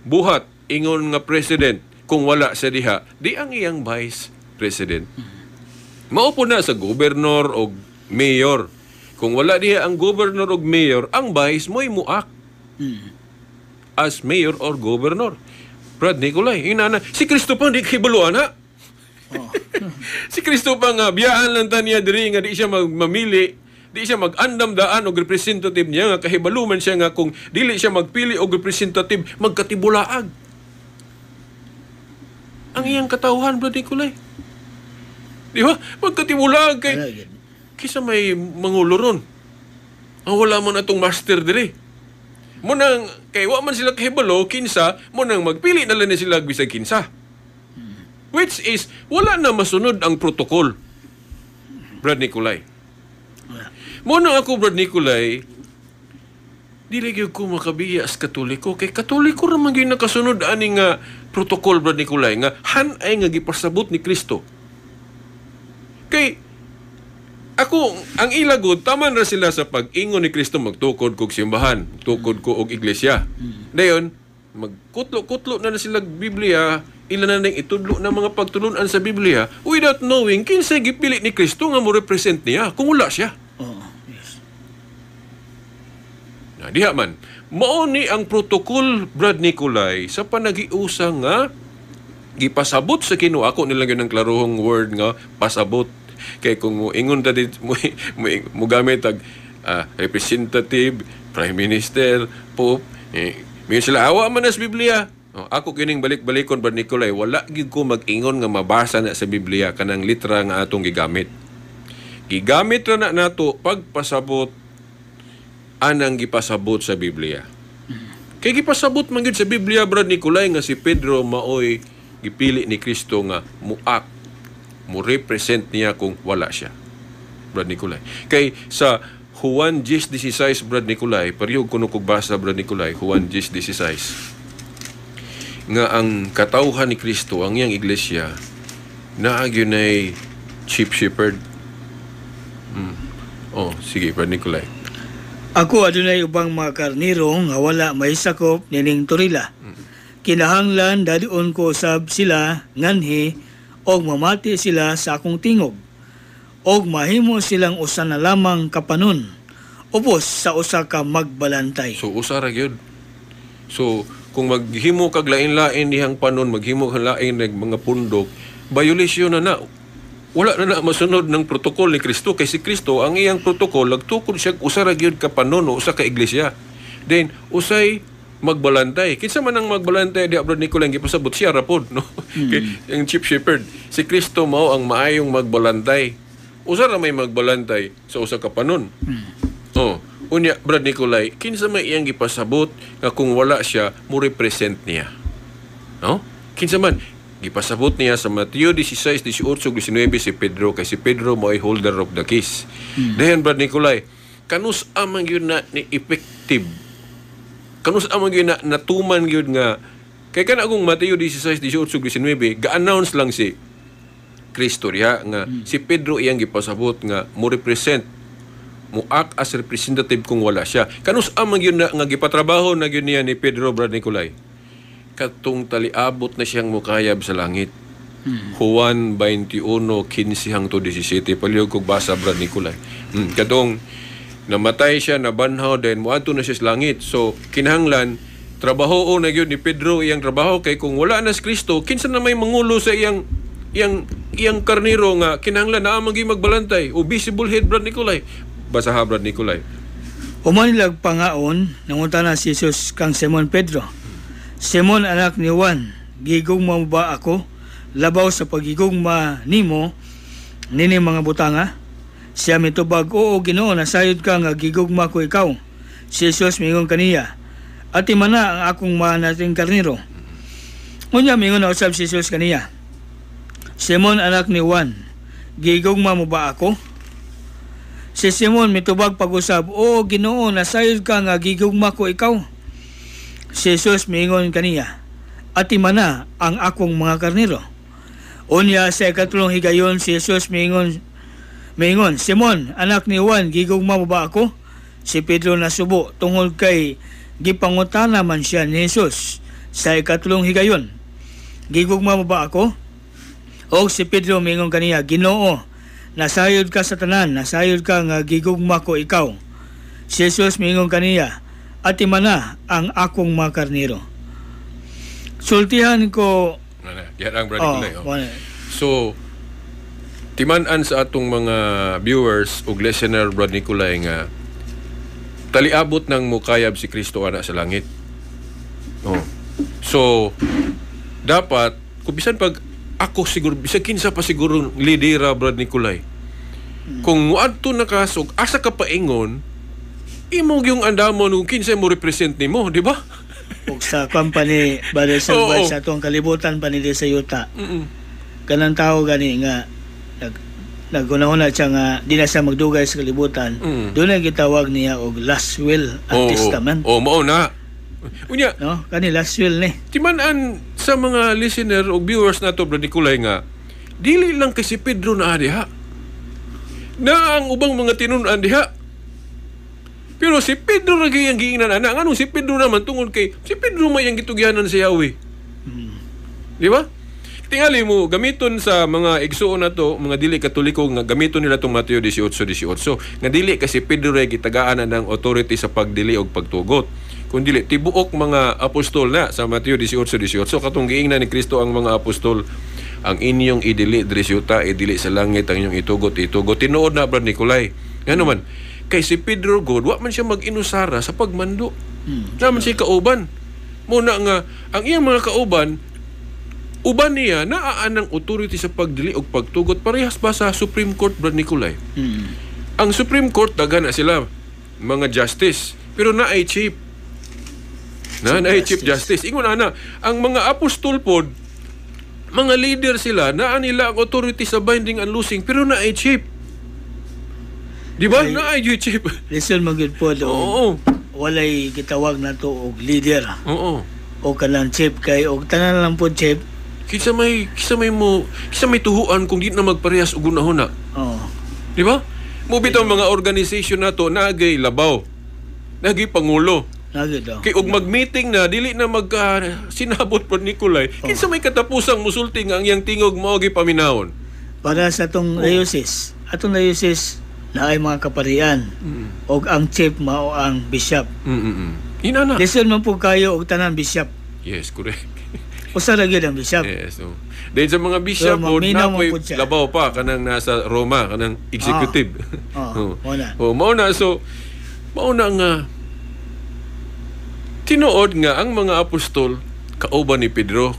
buhat, ingon nga president, kung wala sa diha, di ang iyang vice president. Maupo na sa gobernador o mayor. Kung wala diha ang gobernador o mayor, ang vice mo'y muak. As mayor or governor. Brad Nicolay, inana, si Kristo pa di kibaluan ha? Si Kristo pa nga, biyaan lang ta niya diri nga di siya mamili, di siya mag-andam-daan og representative niya nga kahibaluman siya nga kung dili siya magpili og representative, magkatibulaag. Ang iyang katawhan, Brad Nicolay. Di ba? Magkatibulaag kay kisa may manguluron. Ang wala man atong master diri. Munang, kay wa man sila kahibalo, kinsa, munang magpili na lang sila bisag kinsa. Which is, wala na masunod ang protocol. Brad Nicolay. Munang ako, Brad Nicolay, dili gyud ko makabiya as Katoliko. Kay Katoliko raman gyud nakasunod ani nga protocol, Brad Nicolay, nga hanay nga gipasabot ni Kristo. Kay ako, ang ilagod, tama na sila sa pag-ingon ni Kristo, magtukod kog simbahan, magtukod ko og iglesia. Dayon, magkutlo-kutlo na sila Biblia, ilan na nang itudlo na mga pagtulunan sa Biblia, without knowing, kinsay gipili ni Kristo nga mo represent niya, kung wala siya. Yes. Diha man, mao ni ang protocol, Brad Nicolay, sa panagiusa nga, gipasabot sa Ginoo. Ako nilang yun ang klarohong word nga, pasabot. Kay kung ingon ta dit mo gamit tag representative, prime minister, pope, may sila awa man sa Biblia. Ako kining balik-balikon Brad Nicolay, wala gid ko mag-ingon nga mabasa na sa Biblia kanang litra nga atong gigamit. Gigamit ra na nato pagpasabot anang gipasabot sa Biblia. Kay gipasabot man gid sa Biblia Brad Nicolay nga si Pedro maoy gipili ni Kristo nga muak mo represent niya kung wala siya. Brad Nicolay. Kay sa Juan 10:16 Brad Nicolay, parihog kuno kog basa Brad Nicolay, Juan 10:16. Nga ang katawhan ni Kristo, ang iyang iglesia, naagyo na'y chief shepherd. Sige Brad Nicolay. Ako adunay ubang mga karniro nga wala may sakop nining turila. kinahanglan dadion ko usab sila nganhi og mamati sila sa akong tingog og mahimo silang usa na lamang kapanon ubos sa usa ka magbalantay. So usa ra gyud. So kung maghimo kag lain-lain dihang panon, maghimo kag lain ng mga pundok, violation na. Wala na masunod ng protokol ni Kristo. Kay si Kristo ang iyang protokol nagtukod siya usa ra gyud ka panon o usa ka iglesia. Then usay magbalantay. Kinsa man ang magbalantay di abroad Nicolay gipasabot siya ra pod, no? Kay ang chief shepherd, si Kristo mao ang maayong magbalantay. Usa ra may magbalantay sa usa ka panon. Oh, unya Brad Nicolay, kinsa may iyang gipasabot nga kung wala siya mo represent niya. No? Kinsa man gipasabot niya sa Mateo 16, 18, 19 si Pedro kay si Pedro mo ay holder of the keys. Dayon Brad Nicolay, kanus amang yun na ni effective. Kanus amang yun na natuman yun nga kay kana kung Mateo 16, 18, 19 ga-announce lang si Kristo diha nga si Pedro iyang gipasabot nga mo represent mo act as representative kung wala siya. Kanus amang yun na nga gipatrabaho na yun niya ni Pedro Brad Nicolay. Katong taliabot na siyang mukayab sa langit. Juan 21:15 hangtod 17 palihog kog basa Brad Nicolay. Katong namatay siya, nabanhaw, then muadto na siya sa langit. So kinahanglan trabaho na gyud ni Pedro iyang trabaho kay kung wala na si Kristo, kinsa na may mangulo sa iyang karniro nga kinahanglan na amang magbalantay o visible head Brad Nicolay. Basa ha Brad Nicolay. Umanilag pangaon nangutana si Jesus kang Simon Pedro. Simon anak ni Juan, gigugma mo ba ako? Labaw sa pagigugma nimo nini mga butanga? Siya mitubag, oo Ginoo, nasayod ka nga gigugma ko ikaw. Si Jesus mingon kaniya, ati man na ang akong manating karniro. Unya mingon na usab si Jesus kaniya, Simon anak ni Juan, gigugma mo ba ako? Si Simon mitubag pag-usab, oo Ginoo, nasayod ka nga gigugma ko ikaw. Si Jesus mingon kaniya, ati man na ang akong mga karniro. Unya sa ikatlong higayon si Jesus mingon, Simon, anak ni Juan, gigugma mo ba ako? Si Pedro nasubo tungod kay gipangutana man siya ni Jesus sa ikatlong higayon. Gigugma mo ba ako? O si Pedro mingon kaniya, Ginoo, nasayod ka sa tanan, nasayod ka nga gigugma ko ikaw. Si Jesus mingon kaniya, ati man na ang akong mga karniro. Sultihan ko. Yan ang Brad Nicolay. So, timan-an sa atong mga viewers ug listener Brad Nicolay nga taliabot ng mukayab si Kristo ana sa langit. Oh. So, dapat kung bisan pag ako siguro bisan kinsa pa siguro lidera Brad Nicolay. Kung muadto na kasog asa ka paingon imo yung andamon kung kinsa mo represent nimo, di ba? Ug sa company Brother Salvay sa atong kalibutan pa ni sa yuta. Kanang tao gani nga naguna-una siya nga di na siya magdugay sa kalibutan. Doon na gitawag niya og last will at testament. Mao na. Unya, no? Kani last will ni. Timan-an sa mga listener o viewers nato Brad Nicolay nga dili lang kay si Pedro na diha. Na ang ubang mga tinun-an diha. Pero si Pedro ra gyud ang giingnan ana. Ngano si Pedro naman tungod kay si Pedro may ang gitugyanan sa Yahweh. Di ba? Tingali mo, gamiton sa mga igsuon na to, mga dili katoliko, nga gamiton nila itong Mateo 18:18. Nga dili kasi Pedro ray gitagaan na ng authority sa pagdili o pagtugot. Kung dili, tibuok mga apostol na sa Mateo 18:18. Katong giingnan ni Kristo ang mga apostol, ang inyong idili, drisyuta, idili sa langit, ang inyong itugot. Tinuod na Brad Nicolay. Nga naman, kay si Pedro God, wa man siya mag-inusara sa pagmando. Naman siya kauban. Muna nga, ang iyang mga kauban, uban niya naaan ng authority sa pagdili o pagtugot parehas ba sa Supreme Court Brad Nicolay? Ang Supreme Court dagan na sila mga justice pero naay chief justice ingon ana ang mga apostol pod mga leader sila naa nila ang authority sa binding and loosing pero naay chief, di ba? Naay chief listen magud po walay gitawag na to og leader o kanang chief kay og tanan lang po chief Kisa may tuhuan kung di na magparehas og una-una. Di ba? Mo bitaw mga organization nato nagay labaw. Nagay pangulo. Lagi daw. Kay og mag-meeting na dili na sinabot Brad Nicolay. Kinsa may katapusang musulti nga ang iyang tingog mao gi paminawon. Para sa atong diocese, na ay mga kaparian og ang chief mao ang bishop. Ina na. Listen man po kayo og tanan bishop. Yes, correct. Usa ra gyud ang bishop. Yes. So, dahil sa mga bishop So, o maminaw napoy man po siya. labaw pa kanang nasa Roma, kanang executive. Mao na. Mao na. So, mao na nga tinuod nga ang mga apostol kauban ni Pedro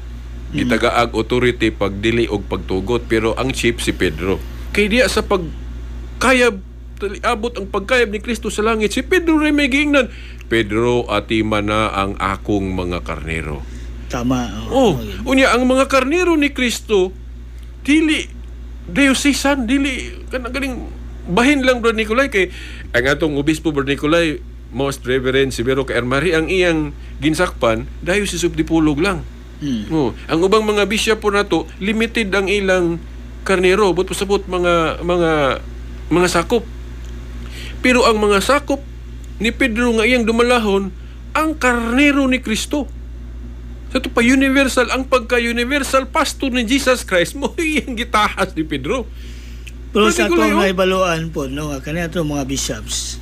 gitagaag authority pagdili og pagtugot, pero ang chief si Pedro. Kay diya sa pagkayab abot ang pagkayab ni Kristo sa langit, si Pedro ray may giingnan, Pedro, atima na ang akong mga karnero. Tama. Unya ang mga karnero ni Kristo dili diocesan, dili ganing bahin lang Brad Nicolay. Kay ang atong obispo Brad Nicolay, Most Reverend Severo Kaermari, ang iyang ginsakpan Diocese of Dipolog lang. Ang ubang mga bishop po nato limited ang ilang karnero, but pasabot mga sakop. Pero ang mga sakop ni Pedro nga iyang dumalahon ang karnero ni Kristo. Sa ito pa universal, ang pagka-universal pastor ni Jesus Christ mo iyang gitahas ni Pedro. Pero sa atong naibaluan po, no, kani atong mga bishops,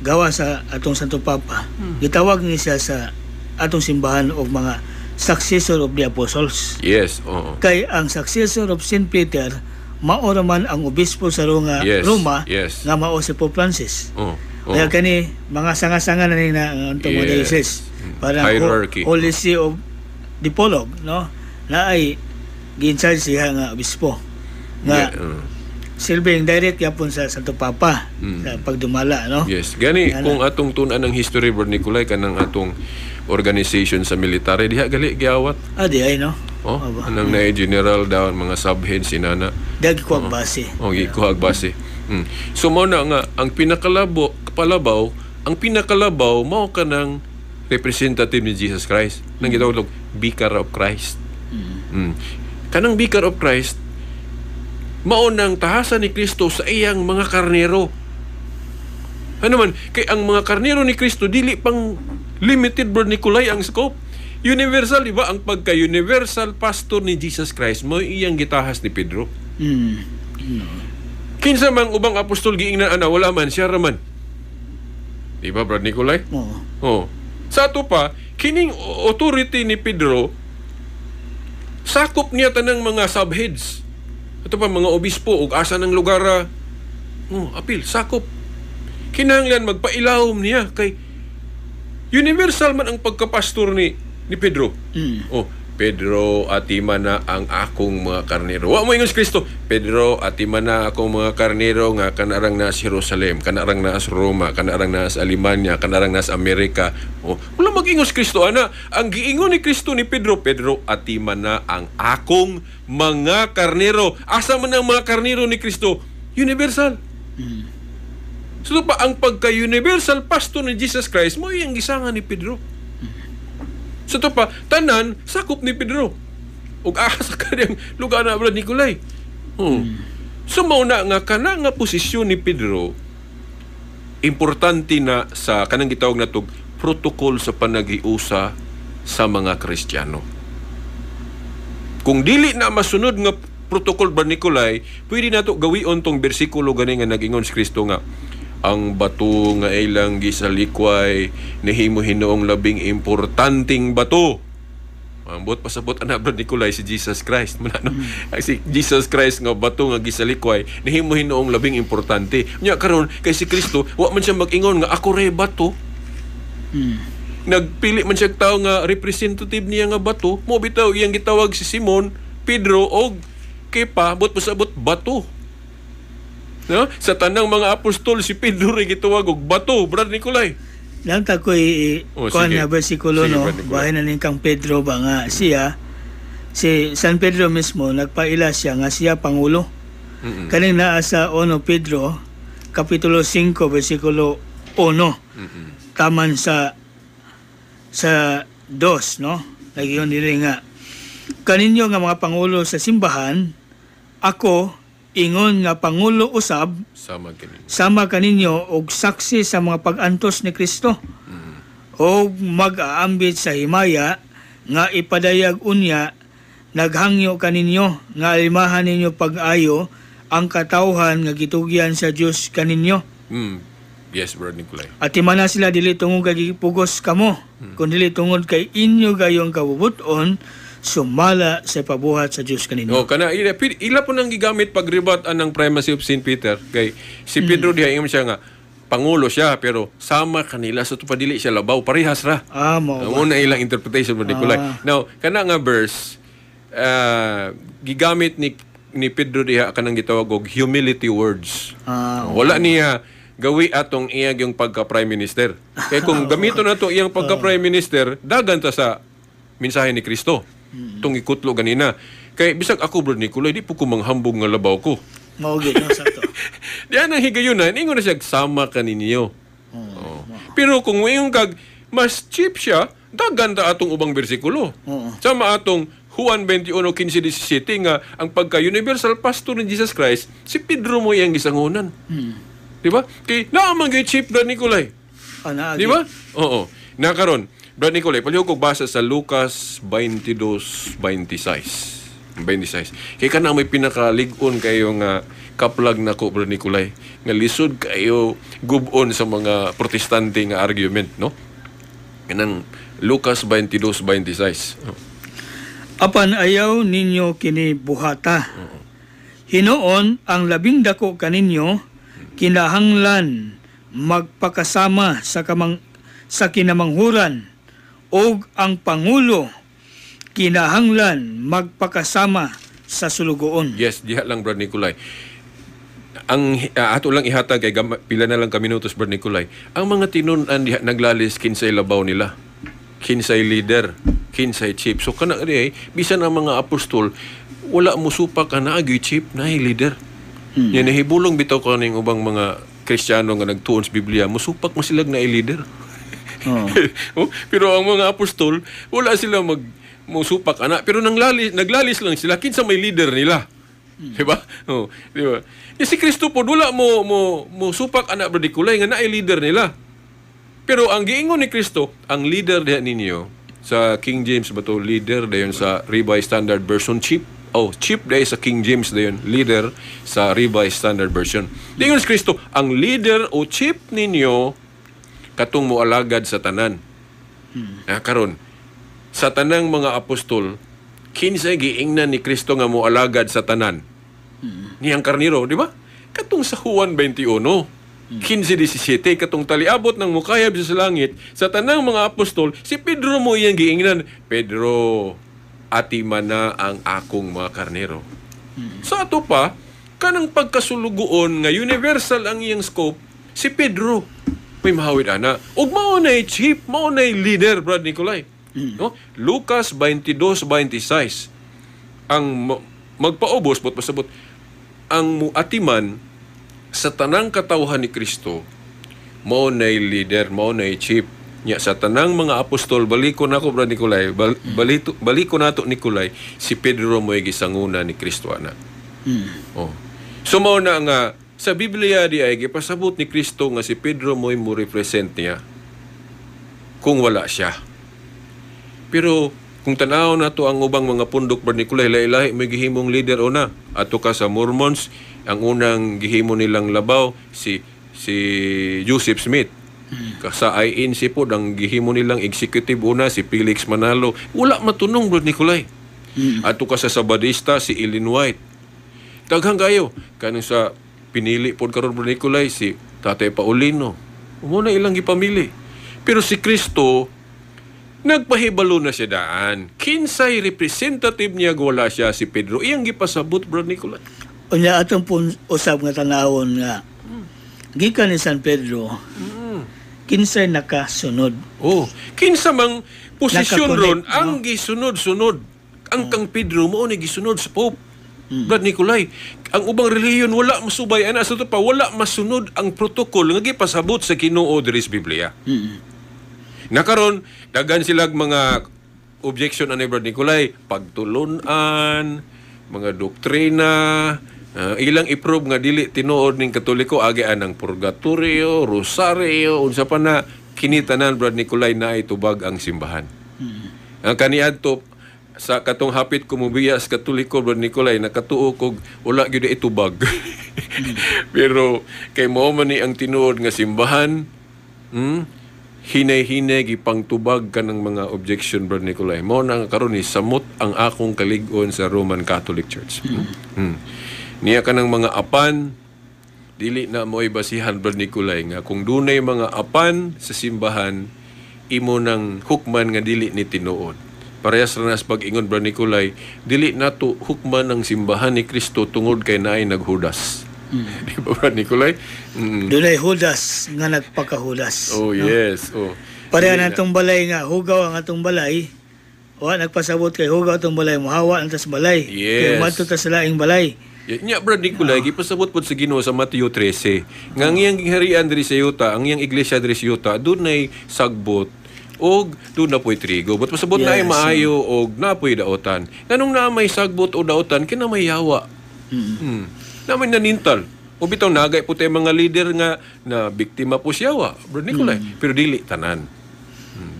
gawa sa atong Santo Papa, gitawag ni siya sa atong simbahan og mga successor of the apostles. Yes, oo. Kay ang successor of St. Peter, mao man ang obispo sa Roma, nga mao si Pope Francis. Kaya kani mga sanga-sanga na ni na antong mga diocese. Parang hierarchy. Holy See of Dipolog, no? Na ay gi-in-charge siya nga obispo. Nga silbing direct yapon sa Santo Papa sa pagdumala, no? Yes. Gani kung atong tun-an ang history Brad Nicolay kanang atong organization sa military diha gali giawat. Di ay, no? Anang na general daw mga subheads sinana. Dagi ko ang base. Gikuhag base. So mo na nga ang pinakalabaw mao kanang representative ni Jesus Christ. Nang gitawag Vicar of Christ. Kanang Vicar of Christ mao nang tahasan ni Kristo sa iyang mga karnero. Ano man, kay ang mga karnero ni Kristo dili pang limited Brad Nicolay ang scope. Universal, di ba? Ang pagka-universal pastor ni Jesus Christ mo iyang gitahas ni Pedro. Kinsa mang ubang apostol giingnan ana wala man siya raman. Di ba Brad Nicolay? Sa ato pa, kining authority ni Pedro sakop niya tanang mga subheads. Ito pa mga obispo ug asa ng lugar apil sakop. Kinahanglan magpailawom niya kay universal man ang pagkapastor ni Pedro. Pedro, atima na ang akong mga karnero. Wa mo ingon si Kristo, Pedro, atima na akong mga karnero nga kanarang na sa Jerusalem, kanarang na sa Roma, kanarang na sa Alemania, kanarang na sa Amerika. Wala mag-ingon si Kristo, ana. Ang giingon ni Kristo ni Pedro, Pedro, atima na ang akong mga karnero. Asa man ang mga karnero ni Kristo? Universal. So pa ang pagka-universal pastor ni Jesus Christ mo iyang gisangan ni Pedro. So ito pa, tanan, sakop ni Pedro. Ug asa ka niyang lugar na Brad Nicolay. So mauna nga kana nga posisyon ni Pedro, importante na sa kanang gitawag na tog protocol sa panagiusa sa mga Kristiyano. Kung dili na masunod nga protocol Brad Nicolay, pwede nato gawion tong bersikulo gani nga nag-ingon si Kristo nga ang bato nga ilang gisalikway nahimo hinoong labing importanteng bato. Ambot pasabot ana Brad Nicolay si Jesus Christ. Si Jesus Christ nga bato nga gisalikway nahimo hinoong labing importante. Nya karon kay si Kristo wa man siya mag-ingon nga ako ray bato. Nagpili man siya tawo nga representative niya nga bato. Mo bitaw iyang gitawag si Simon, Pedro og Kepa, bot pasabot bato. No? Sa tanang mga apostol, si Pedro rin gitawag og bato, Brad Nicolay. Lang ta ko'y kuhan nga versikulo, no? Bahay na ning kang Pedro ba nga siya, si San Pedro mismo, nagpaila siya nga siya Pangulo. Kaning naa sa 1 Pedro, Kapitulo 5, versikulo 1. Taman sa 2, no? Nagyon dili nga, kaninyo nga mga Pangulo sa simbahan, ako, ingon nga Pangulo usab sama kaninyo og saksi sa mga pag-antos ni Kristo. o mag-aambit sa himaya nga ipadayag unya naghangyo kaninyo nga alimahan ninyo pag-ayo ang katawhan nga gitugyan sa Dios kaninyo. Yes, Brother Nicolay. At imana sila dili tungod kay pugos kamo, kundi dili tungod kay inyo gayong kabubuton sumala sa pabuhat sa Dios kaninyo. Kana ila po nang gigamit pag-rebut ng primacy of St. Peter kay si Pedro diha ingon siya nga pangulo siya pero sama kanila sa tupadili siya labaw parehas ra. Mao. Na ilang interpretation Brother Nicolay. Now, kana nga verse gigamit ni Pedro diha kanang gitawag og humility words. Wala niya gawi atong iyang yung pagka-prime minister. Kaya kung gamito na to iyang pagka-prime minister, dagan ta sa mensahe ni Kristo. Itong ikutlo ganina. Kaya bisag ako, Brother Nicolay, di po ko manghambog nga labaw ko. Maugit no sa to. Diyan ang higayunan, ingon na siya, sama ka ninyo. Pero kung mayong kag, mas cheap siya, dagan ta atong ubang bersikulo. Sama atong Juan 21:15-17 nga ang pagka-universal pastor ni Jesus Christ, si Pedro mo iyang gisangunan. Di ba? Kaya naamang kay cheap, Brother Nicolay. Di ba? Oo. Nakaroon, Brother Nicolay, palihog kong basa sa Lucas 22:26. Kaya ka na may pinakaligon kayo nga kaplag na ko, Brother Nicolay, nga lisod kayo gubon sa mga protestante nga argument, no? Kanang Lucas 22:26. Apan ayaw ninyo kini buhata. Hinoon ang labing dako kaninyo kinahanglan magpakasama sa kinamanghuran ug ang pangulo kinahanglan magpakasama sa sulugoon. Yes, diha lang, Brother Nicolay. Ang ato lang ihatag kay pila na lang ka minutos, Brother Nicolay. Ang mga tinun-an diha naglalis kinsay labaw nila. Kinsay leader, kinsay chief. So kana bisan ang mga apostol wala mo supak na agi chief na leader. Yan nahibulong bitaw ko ning ubang mga Kristiyano nga nagtuon sa Biblia, musupak mo sila na leader. Pero ang mga apostol wala sila musupak ana, pero naglalis lang sila kinsa may leader nila. Di ba? Di ba? Si Kristo po wala mo supak ana, Brother Nicolay, nga naay leader nila. Pero ang giingon ni Kristo, ang leader diha ninyo sa King James ba to, leader dayon sa Revised Standard Version, chief dayon sa King James dayon, leader sa Revised Standard Version. Diingon si Kristo, ang leader o chief ninyo katong moalagad sa tanan. Karon sa tanang mga apostol, kinsay giingnan ni Kristo nga moalagad sa tanan? Niyang karniro, di ba? Katong sa Juan 21. 15-17, katong taliabot ng mukayab sa langit, sa tanang mga apostol, si Pedro mo iyang giingnan, Pedro, atiman na ang akong mga karnero. Sa ato pa, kanang pagkasulugoon nga universal ang iyang scope, si Pedro, may mahawid ana. Ug mao nay chief, mao nay leader, Brother Nicolay. No? Lucas 22:26. Ang magpaubos, pasabot, ang muatiman sa tanang katawhan ni Kristo, mao nay leader, mao nay chief. Nya sa tanang mga apostol, baliko na ko, Brother Nicolay, baliko nato Nicolay, si Pedro mo'y gisanguna ni Kristo ana. So mao na nga sa Biblia di ay gipasabot ni Kristo nga si Pedro mo'y mo represent niya kung wala siya. Pero kung tanaw na to ang ubang mga pundok, Brother Nicolay, lahi-lahi may gihimong leader una. Ato ka sa Mormons, ang unang gihimo nilang labaw si Joseph Smith. Sa INC po, ang gihimo nilang executive una si Felix Manalo. Wala matunong, Brother Nicolay. Ato ka sa Sabadista si Ellen White. Daghang kayo kanang sa pinili po karon, Brother Nicolay, si Tatay Paulino. Umuna ilang gipamili. Pero si Kristo nagpahibalo na siya daan. Kinsay representative niya wala siya, si Pedro. Iyang gipasabot, Brother Nicolay. Unya atong usab nga tanawon nga gikan ni San Pedro. Kinsay nakasunod. Kinsa mang posisyon ron ang gisunod-sunod. Ang kang Pedro mo ni gisunod sa Pope. Brother Nicolay, ang ubang relihiyon wala masubay ana sa to pa, wala masunod ang protocol nga gipasabot sa Ginoo diri sa Biblia. Nakaron daghan sila mga objection ani, Brother Nicolay, pagtulunan, mga doktrina, ilang iprove nga dili tinuod ning Katoliko, agian ng purgatorio, rosaryo, unsa pa na, kinitanan Brad Nicolay na itubag ang simbahan. Ang kaniadto sa katong hapit kumubiyas Katoliko Brad Nicolay nakatuo kog wala gyud itubag. Pero kay mao man ni ang tinuod nga simbahan, hinay-hinay gipangtubag kanang mga objection Brad Nicolay. Mao na karon ni samot ang akong kalig-on sa Roman Catholic Church. Niya kanang mga apan dili na mo'y basihan Brad Nicolay nga kung dunay mga apan sa simbahan imo nang hukman nga dili ni tinuod. Parehas ranas pag-ingon Brad Nicolay, dili nato hukman ng simbahan ni Kristo tungod kay naay naghudas. Di ba Brad Nicolay? Dunay hudas nga nagpakahudas. Oh, no? Yes. Oh. Pareha na itong balay nga, hugaw ang atong balay. O, nagpasabot kay hugaw itong balay, muhawa ang tas balay. Yes. Kaya mato tas laing balay. Nya Brad Nicolay, gipasabot po sa Ginoo sa Mateo 13. Nga ang iyang gingharian diri sa yuta, ang iyang iglesia diri sa yuta, dunay sagbot og doon na po'y trigo. But pasabot na ay maayo og napoy daotan. Nganong na may sagbot o daotan, kina may yawa. Na may nanintal. O bitaw nagay po tayo mga leader nga na biktima po siyawa. Brad Nicolay. Pero dili tanan.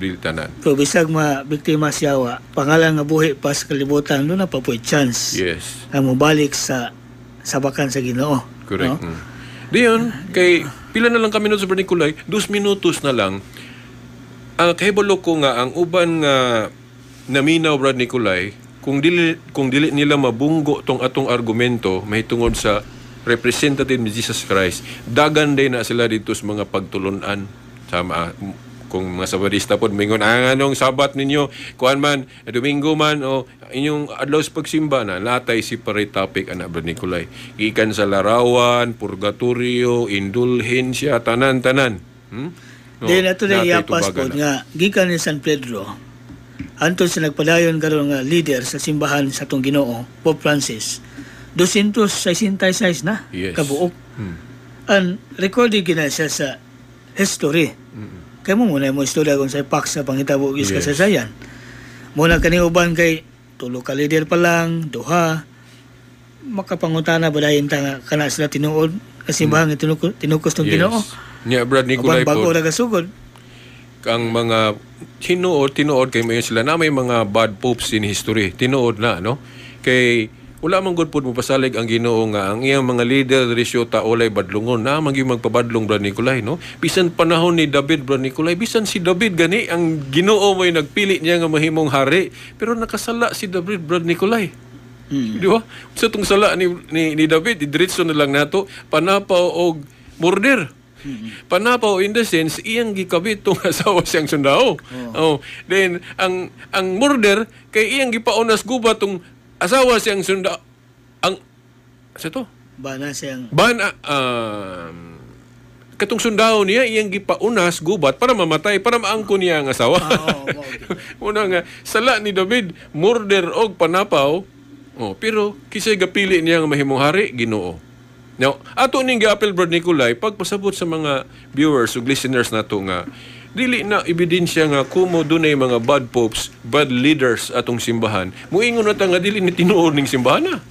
Dili tanan. Pero bisag biktima siyawa, pangalan nga buhi pa sa kalibutan, doon na pa po'y chance. Yes. Na mubalik sa sabakan sa Ginoo. Correct. No? Diyon, kay pila na lang kami nun sa Brad Nicolay, 2 minutos na lang. Kahibalo ko nga, ang uban nga naminaw Brad Nicolay, kung dili nila mabunggo tong atong argumento, may tungod sa representative ni Jesus Christ, dagan din na sila dito sa mga pagtulunan. Sama, kung mga Sabadista po, mingon, anong sabat ninyo, kuan man, Domingo man, o inyong adlaw sa pagsimba na, latay si pare topic, anak Brad Nicolay. Ikan sa larawan, purgatorio, indulhensya, tanan-tanan. No, Then ato na iyapas po nga gikan ni San Pedro anto sa nagpadayon karon nga leader sa simbahan sa atong Ginoo Pope Francis 266 na kabuok. And recorded gina siya sa history. Kay mo muna mo istorya kung sa Pax sa pangitabo gis kasaysayan. Muna kani uban kay tulo ka leader pa lang, duha makapangutana ba dayon ta nga kana sila tinuod kasi simbahan nga tinukos tong Ginoo. Nya Brad Nicolay po. Bago nagasugod. Ang mga tinuod kay mayon sila na may mga bad popes in history. Tinuod na, no? Kay wala man gud pud mo pasalig ang Ginoo nga ang iyang mga leader diri syota olay badlungon na maging magpabadlong Brad Nicolay, no? Bisan panahon ni David Brad Nicolay, bisan si David gani ang Ginoo may nagpili niya nga mahimong hari, pero nakasala si David Brad Nicolay. Di ba? Sa itong sala ni David, diretso na lang nato, panapaw og murder. Panapaw in the sense, iyang gikabit itong asawa siyang sundao. Then, ang murder, kay iyang gipaunas guba itong asawa siyang sundao. Sa ito? Bana siyang... katong sundao niya, iyang gipaunas gubat para mamatay, para maangko niya ang asawa. Una nga, sala ni David, murder og panapaw, pero kisay gapili niya nga mahimong hari, Ginoo. Now, ato ning gi-apel Brad Nicolay, pagpasabot sa mga viewers ug listeners nato nga dili na ebidensya nga kumo dunay mga bad popes, bad leaders atong simbahan. Muingon na ta nga dili ni tinuod ning simbahan na.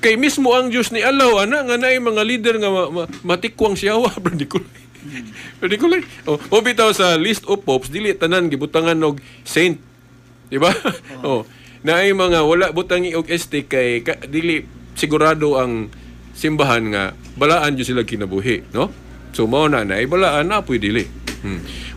Kay mismo ang Dios ni Allah ana nga naay mga leader nga matikwang siyawa Brad Nicolay. Brad Nicolay. O bitaw sa list of popes dili tanan gibutangan og saint. Di ba? Naay mga wala butangi og kay dili sigurado ang simbahan nga balaan jud sila kinabuhi, no? So mao na balaan na puy dili.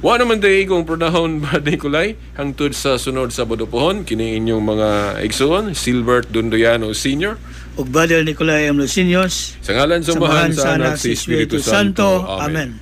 Wa naman day kung pronahon Brad Nicolay hangtod sa sunod sa Sabado kini inyong mga igsoon, Silbert Dondoyano Sr. ug Brother Nicolay Amlosinios. Sa ngalan sa Amahan, sa Anak, sa Espiritu Santo. Amen.